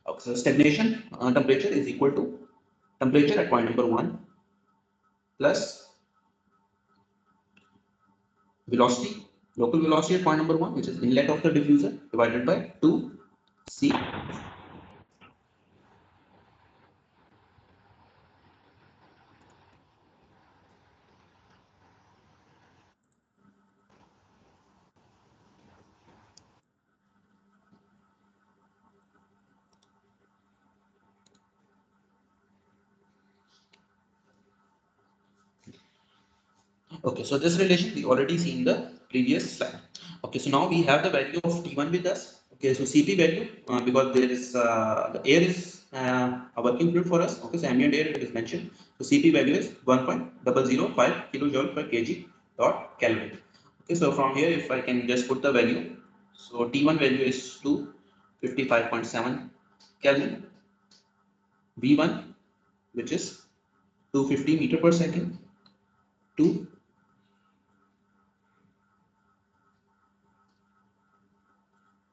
Okay, so stagnation temperature is equal to temperature at point number 1 plus velocity, local velocity at point number 1, which is inlet of the diffuser, divided by 2c. Okay, so this relation we already seen in the previous slide. Okay, so now we have the value of T1 with us. Okay, so Cp value, because there is the air is a working fluid for us. Okay, so ambient air it is mentioned. So Cp value is 1.005 kilojoule per kg dot Kelvin. Okay, so from here if I can just put the value, so T1 value is 255.7 Kelvin, V1 which is 250 meter per second, 2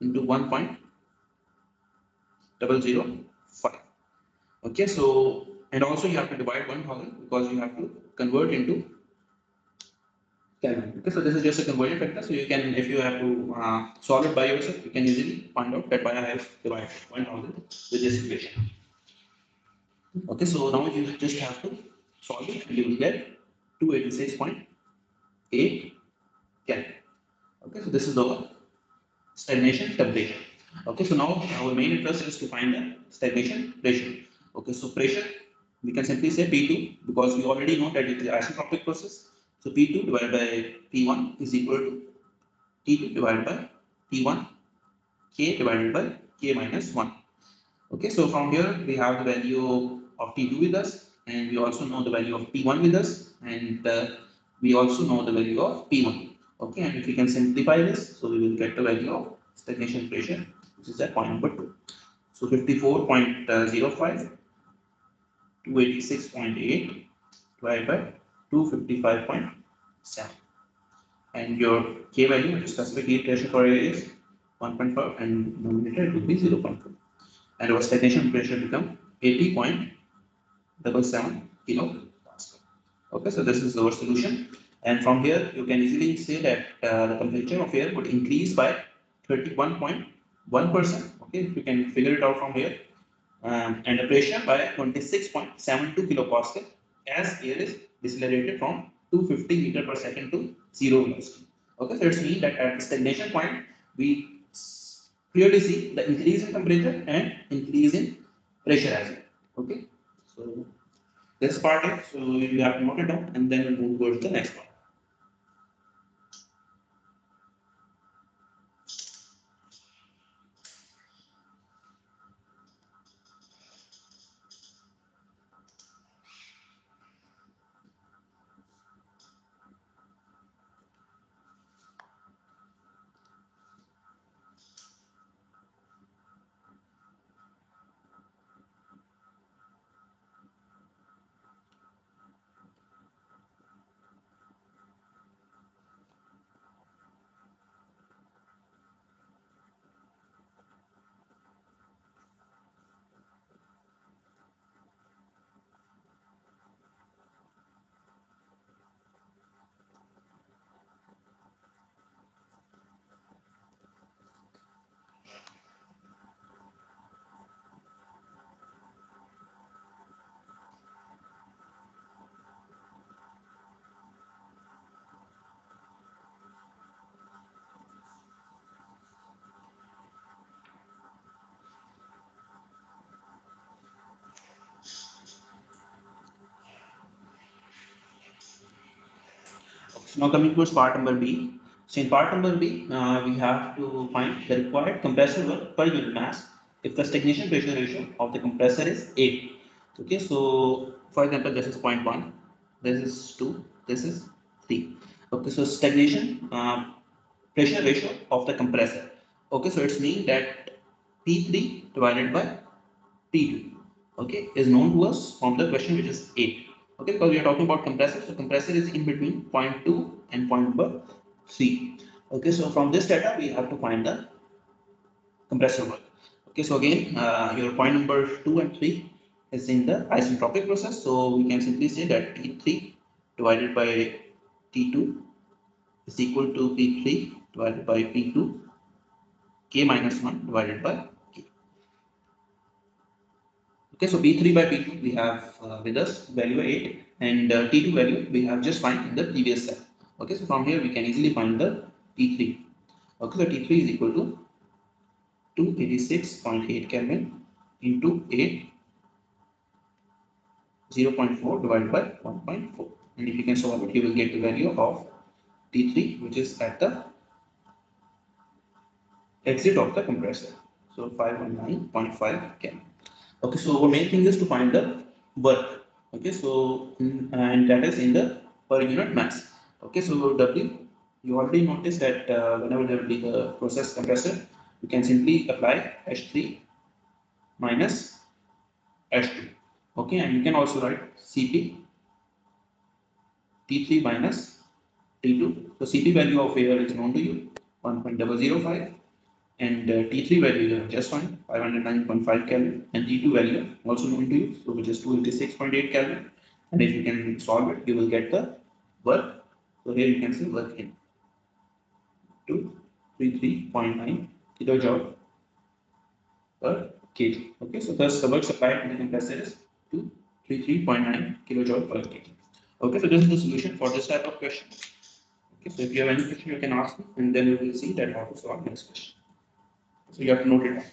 into 1.005. Okay, so and also you have to divide 1000 because you have to convert into Kelvin. Okay, so this is just a conversion factor. So you can, if you have to solve it by yourself, you can easily find out that why I have divided 1000 with this equation. Okay, so now you just have to solve it and you will get 286.8 Kelvin. Okay, so this is our stagnation temperature. Okay, so now our main interest is to find the stagnation pressure. Okay, so pressure we can simply say P2 because we already know that it is isentropic process. So P2 divided by P1 is equal to T2 divided by P1 K divided by K minus 1. Okay, so from here we have the value of T2 with us, and we also know the value of P1 with us, and we also know the value of P1. Okay, and if we can simplify this, so we will get the value of stagnation pressure, which is at point number 2. So 54.05, 286.8 divided by 255.7. And your K value, which is specific heat pressure for area, is 1.5 and denominator it will be 0.4. And our stagnation pressure become 80.77 kilopascal. Okay, so this is our solution. And from here, you can easily say that the temperature of air would increase by 31.1%. Okay, if you can figure it out from here. And the pressure by 26.72 kilopascal as air is decelerated from 250 meter per second to zero velocity. Okay, so it's mean that at the stagnation point, we clearly see the increase in temperature and increase in pressure as well. Okay, so this part is, so you have to note it down and then we'll move towards the next part. So now coming towards part number B. So in part number B, we have to find the required compressor work per unit mass if the stagnation pressure ratio of the compressor is 8. Okay, so for example, this is point 1, this is 2, this is 3. Okay, so stagnation pressure ratio of the compressor. Okay, so it's mean that P3 divided by P2, okay, is known to us from the question which is 8. Okay, because we are talking about compressor, so compressor is in between point 2 and point number 3. Okay, so from this data we have to find the compressor work. Okay, so again, your point number 2 and 3 is in the isentropic process, so we can simply say that T3 divided by T2 is equal to P3 divided by P2 K minus 1 divided by K. Okay, so P3 by P2 we have with us value 8 and T2 value we have just find in the previous step. Okay, so from here we can easily find the T3. Okay, so T3 is equal to 286.8 Kelvin into 8, 0.4 divided by 1.4. And if you can solve it, you will get the value of T3 which is at the exit of the compressor. So 519.5 Kelvin. Okay, so our main thing is to find the work. Okay, so and that is in the per unit mass. Okay, so W, you already noticed that whenever there will be the process compressor, you can simply apply H3 minus H2. Okay, and you can also write Cp T3 minus T2. So Cp value of air is known to you, 1.005, and T3 value you have just found 509.5 Kelvin, and T2 value also known to you, so which is 286.8 Kelvin. And if you can solve it, you will get the work. So here you can see work in 233.9 kilojoule per kg. Okay, so thus the work supplied to the compressor is 233.9 kilojoule per kg. Okay, so this is the solution for this type of question. Okay, so if you have any question, you can ask me, and then we will see that how to solve next question. So you have to note it down.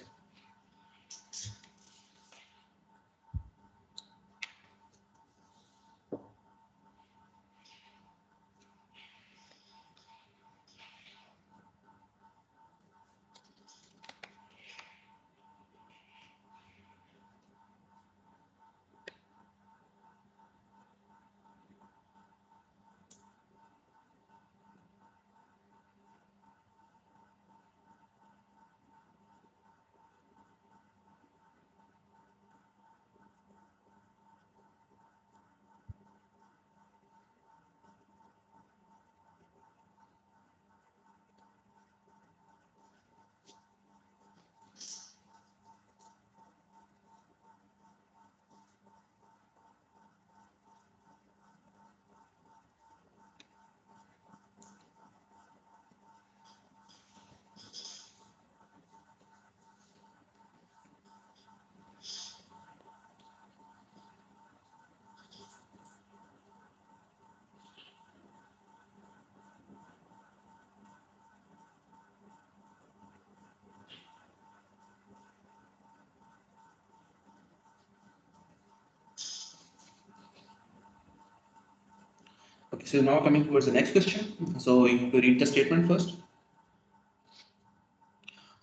Okay, so now coming towards the next question. So you have to read the statement first.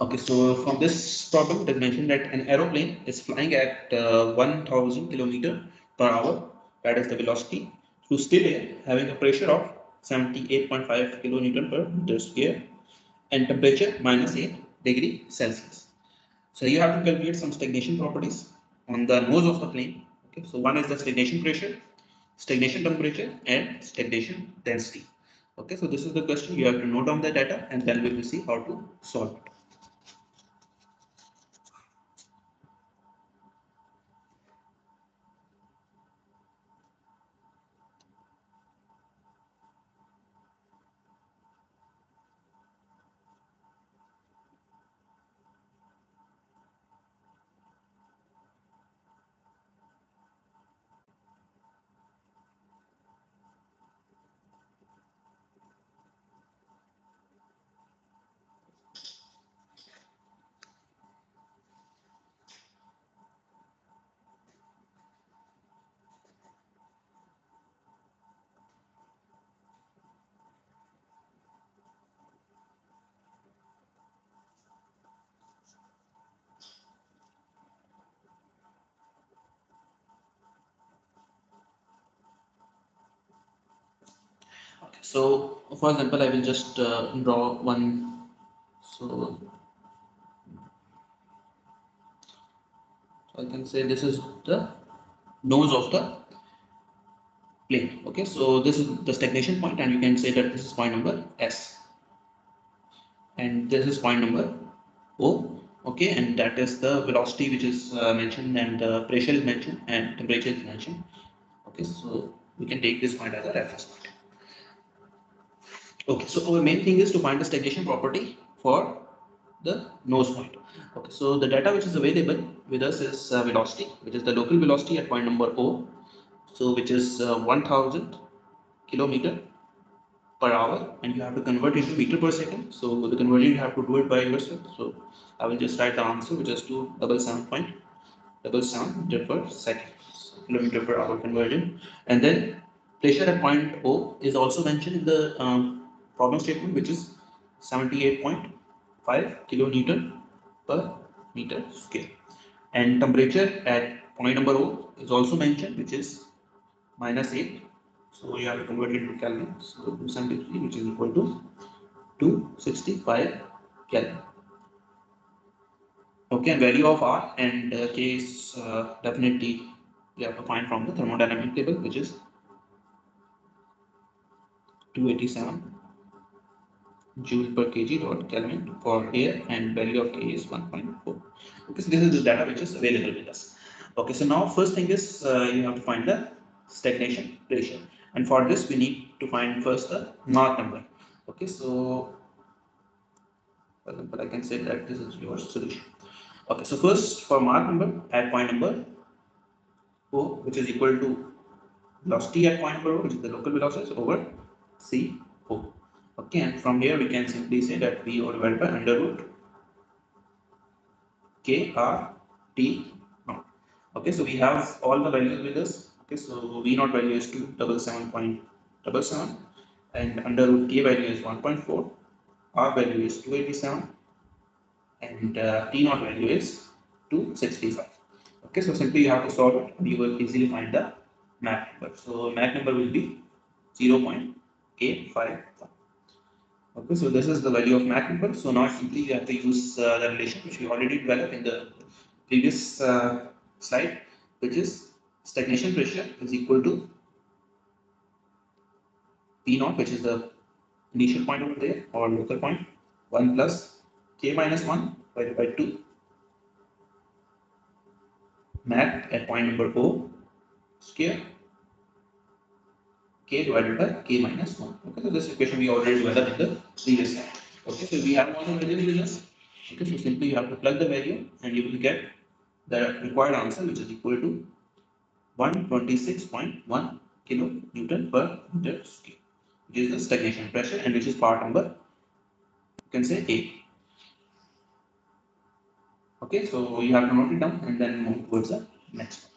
Okay, so from this problem, it is mentioned that an aeroplane is flying at 1000 kilometer per hour, that is the velocity, through still air, having a pressure of 78.5 kilonewton per meter square and temperature -8 degree Celsius. So you have to calculate some stagnation properties on the nose of the plane. Okay, so one is the stagnation pressure, stagnation temperature, and stagnation density. Okay, so this is the question. You have to note down the data, and then we will see how to solve it. Okay, so for example, I will just draw one. So I can say this is the nose of the plane. Okay, so this is the stagnation point, and you can say that this is point number S, and this is point number O. Okay, and that is the velocity which is mentioned, and the pressure is mentioned, and temperature is mentioned. Okay, so we can take this point as a reference point. Okay, so our main thing is to find the stagnation property for the nose point. Okay, so the data which is available with us is velocity, which is the local velocity at point number O, so which is 1000 kilometer per hour, and you have to convert it into meter per second. So the conversion you have to do it by yourself. So I will just write the answer, which is 277.77 meter per second, so kilometer per hour conversion. And then pressure at point O is also mentioned in the problem statement, which is 78.5 kilonewton per meter square. And temperature at point number O is also mentioned, which is -8. So you have to convert it to Kelvin. So 273, which is equal to 265 Kelvin. Okay, and value of R and K is definitely you have to find from the thermodynamic table, which is 287 joule per kg dot Kelvin for air, and value of K is 1.4. Okay, so this is the data which is available with us. Okay, so now first thing is you have to find the stagnation ratio, and for this we need to find first the Mach number. Okay, so for example, I can say that this is your solution. Okay, so first for Mach number at point number O, which is equal to velocity at point number O, which is the local velocity, over CO. Okay, and from here we can simply say that V O divided by under root K R T naught. Okay, so we have all the values with us. Okay, so V naught value is 277.77, and under root K value is 1.4, R value is 287, and T naught value is 265. Okay, so simply you have to solve it, and you will easily find the Mach number. So Mach number will be 0.851. Okay, so this is the value of Mach number. So now simply you have to use the relation which we already developed in the previous slide, which is stagnation pressure is equal to P naught, which is the initial point over there or local point, 1 plus K minus 1 divided by 2 Mach at point number O square K divided by K minus 1. Okay, so this equation we already developed in the previous slide. Okay, so we have all the values with us. Okay, so simply you have to plug the value and you will get the required answer, which is equal to 126.1 kilonewton per meter square, which is the stagnation pressure, and which is part number, you can say A. Okay, so you have to note it down and then move towards the next one.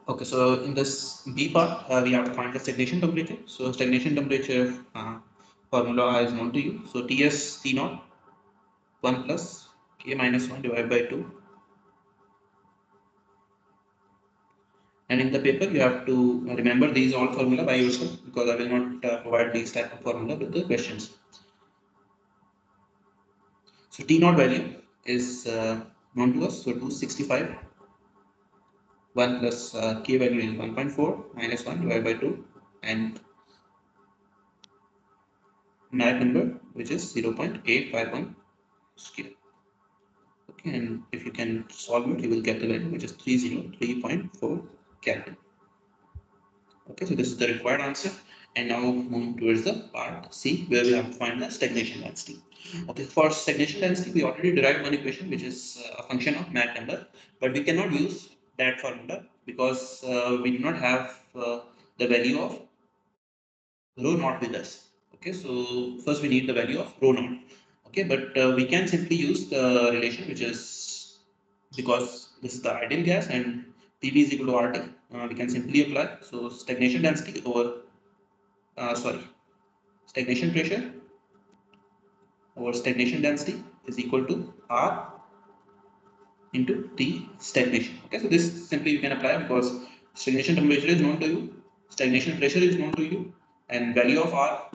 Okay, so in this B part, we have to find the stagnation temperature. So stagnation temperature formula is known to you. So Ts T naught 1 plus K minus 1 divided by 2. And in the paper, you have to remember these all formula by yourself, because I will not provide these type of formula with the questions. So T naught value is known to us. So 265. 1 plus K value is 1.4 minus 1 divided by 2, and Mach number which is 0.851 scale. Okay, and if you can solve it, you will get the value which is 303.4 Kelvin. Okay, so this is the required answer. And now moving towards the part C, where we have to find the stagnation density. Okay, for stagnation density, we already derived one equation which is a function of Mach number, but we cannot use that formula because we do not have the value of rho naught with us. Okay, so first we need the value of rho naught. Okay, but we can simply use the relation which is, because this is the ideal gas and PV is equal to RT, we can simply apply. So stagnation density over, stagnation pressure over stagnation density is equal to R into T stagnation. Okay, so this simply you can apply because stagnation temperature is known to you, stagnation pressure is known to you, and value of R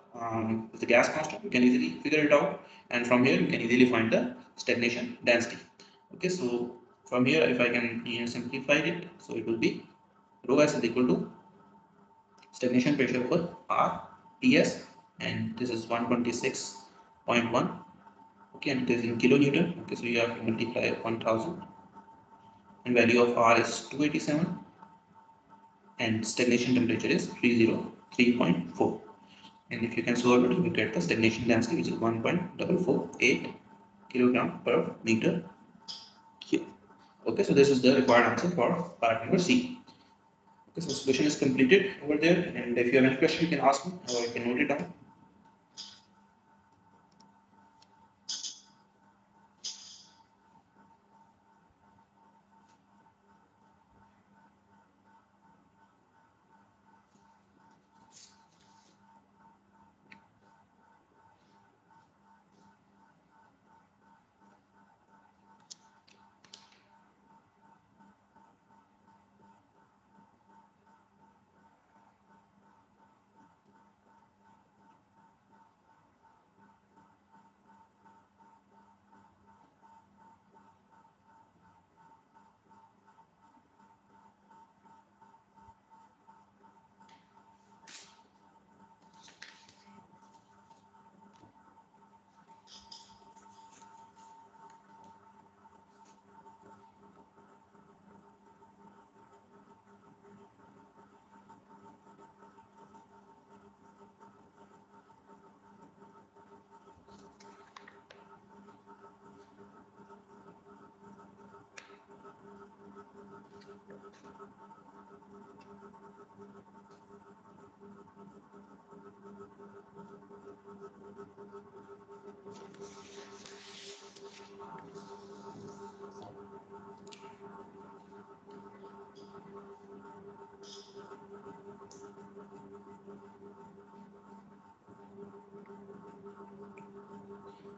is the gas constant. You can easily figure it out, and from here you can easily find the stagnation density. Okay, so from here, if I can simplify it, so it will be rho s is equal to stagnation pressure over R Ts, and this is 126.1. Okay, and it is in kilonewton. Okay, so you have to multiply 1000, and value of R is 287, and stagnation temperature is 303.4. And if you can solve it, you will get the stagnation density which is 1.448 kilogram per meter cube. Okay, so this is the required answer for part number C. Okay, so solution is completed over there, and if you have any question, you can ask me or you can note it down.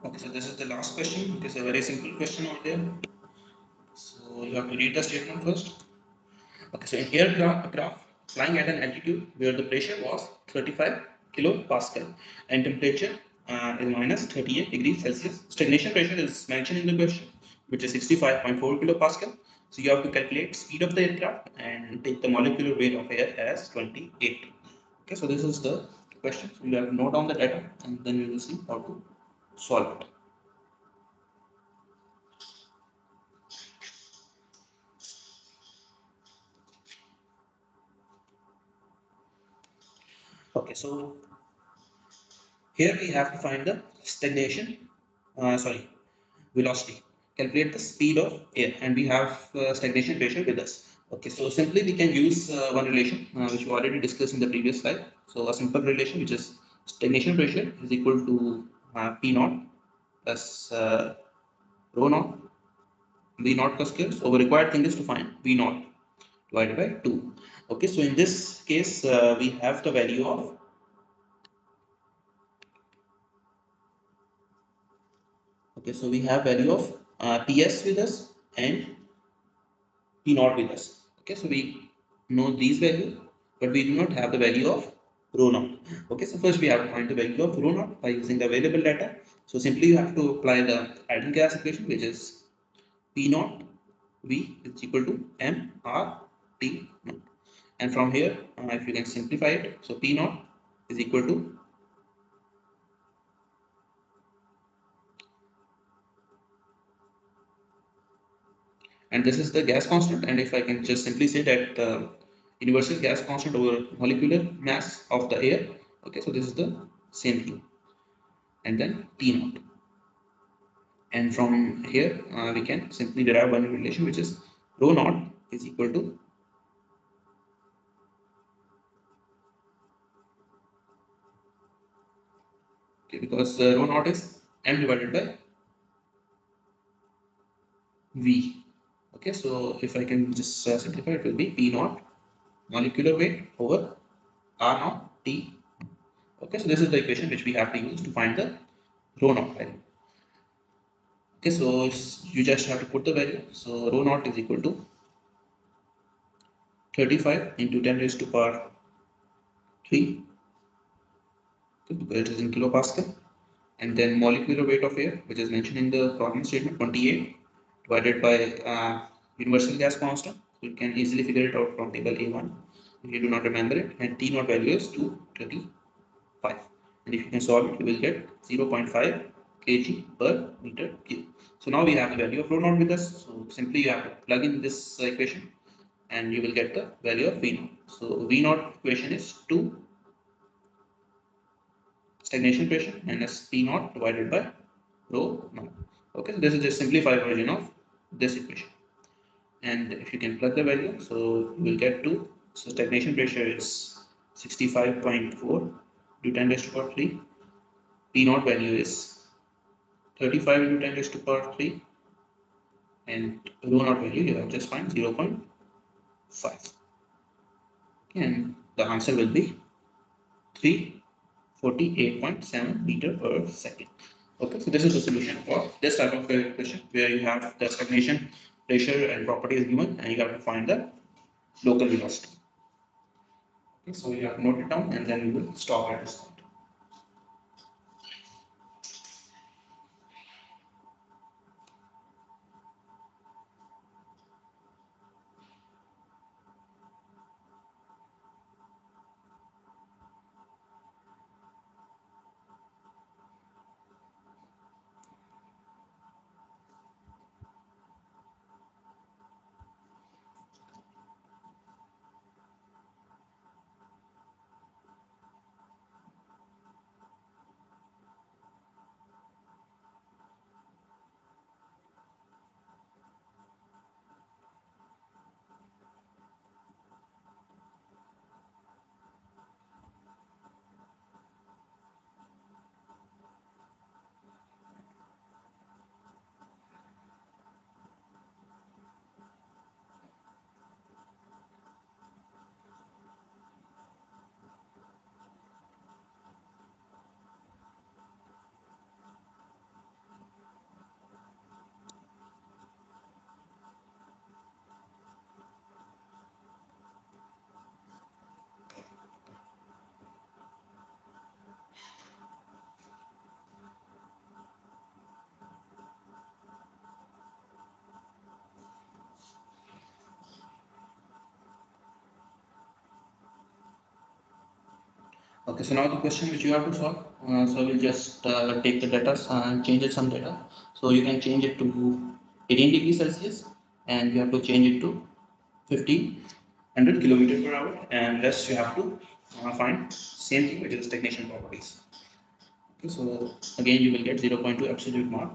Okay, so this is the last question. It is a very simple question over there. So you have to read the statement first. Okay, so in aircraft flying at an altitude where the pressure was 35 kilopascal and temperature is minus 38 degrees Celsius. Stagnation pressure is mentioned in the question, which is 65.4 kilopascal. So you have to calculate speed of the aircraft and take the molecular weight of air as 28. Okay, so this is the question. So you have to note down the data and then we will see how to solve it. Okay, so here we have to find the stagnation, sorry, velocity. Calculate the speed of air, and we have stagnation pressure with us. Okay, so simply we can use one relation which we already discussed in the previous slide. So a simple relation which is stagnation pressure is equal to P naught plus rho naught V naught plus square. So our required thing is to find V naught divided by 2. Okay, so in this case we have the value of, okay, so we have value of PS with us and P naught with us. Okay, so we know these values, but we do not have the value of rho naught. Okay, so first we have to find the value of rho naught by using the available data. So simply you have to apply the ideal gas equation, which is P naught V is equal to M R T naught. And from here, if you can simplify it, so P naught is equal to, and this is the gas constant, and if I can just simply say that universal gas constant over molecular mass of the air. Okay, so this is the same thing, and then T naught, and from here we can simply derive one relation, which is rho naught is equal to, okay, because rho naught is m divided by V. Okay, so if I can just simplify, it will be P naught molecular weight over R naught T. Okay, so this is the equation which we have to use to find the rho naught value. Okay, so you just have to put the value. So rho naught is equal to 35 into 10 raised to power 3, okay, because it is in kilopascal. And then molecular weight of air, which is mentioned in the problem statement, 28, divided by universal gas constant. So you can easily figure it out from table A1 if you do not remember it. And T naught value is 235. And if you can solve it, you will get 0.5 kg per meter cube. So now we have the value of rho naught with us. So simply you have to plug in this equation and you will get the value of V naught. So V naught equation is 2 stagnation pressure minus P naught divided by rho naught. Okay, so this is a simplified version of this equation. And if you can plug the value, so you will get 2. So stagnation pressure is 65.4 into 10 raised to power 3. P naught value is 35 into 10 raised to power 3. And rho naught value you have just find 0.5. And the answer will be 348.7 meter per second. Okay, so this is the solution for this type of question where you have the stagnation pressure and property is given and you have to find the local velocity. Okay, so you have to note it down and then we will stop at this point. Okay, so now the question which you have to solve. So we'll just take the data and change it some data. So you can change it to 18 degrees Celsius and you have to change it to 1500 kilometer per hour, and rest you have to Fine. Same thing, which is stagnation properties. Okay, so again you will get 0.2 absolute mark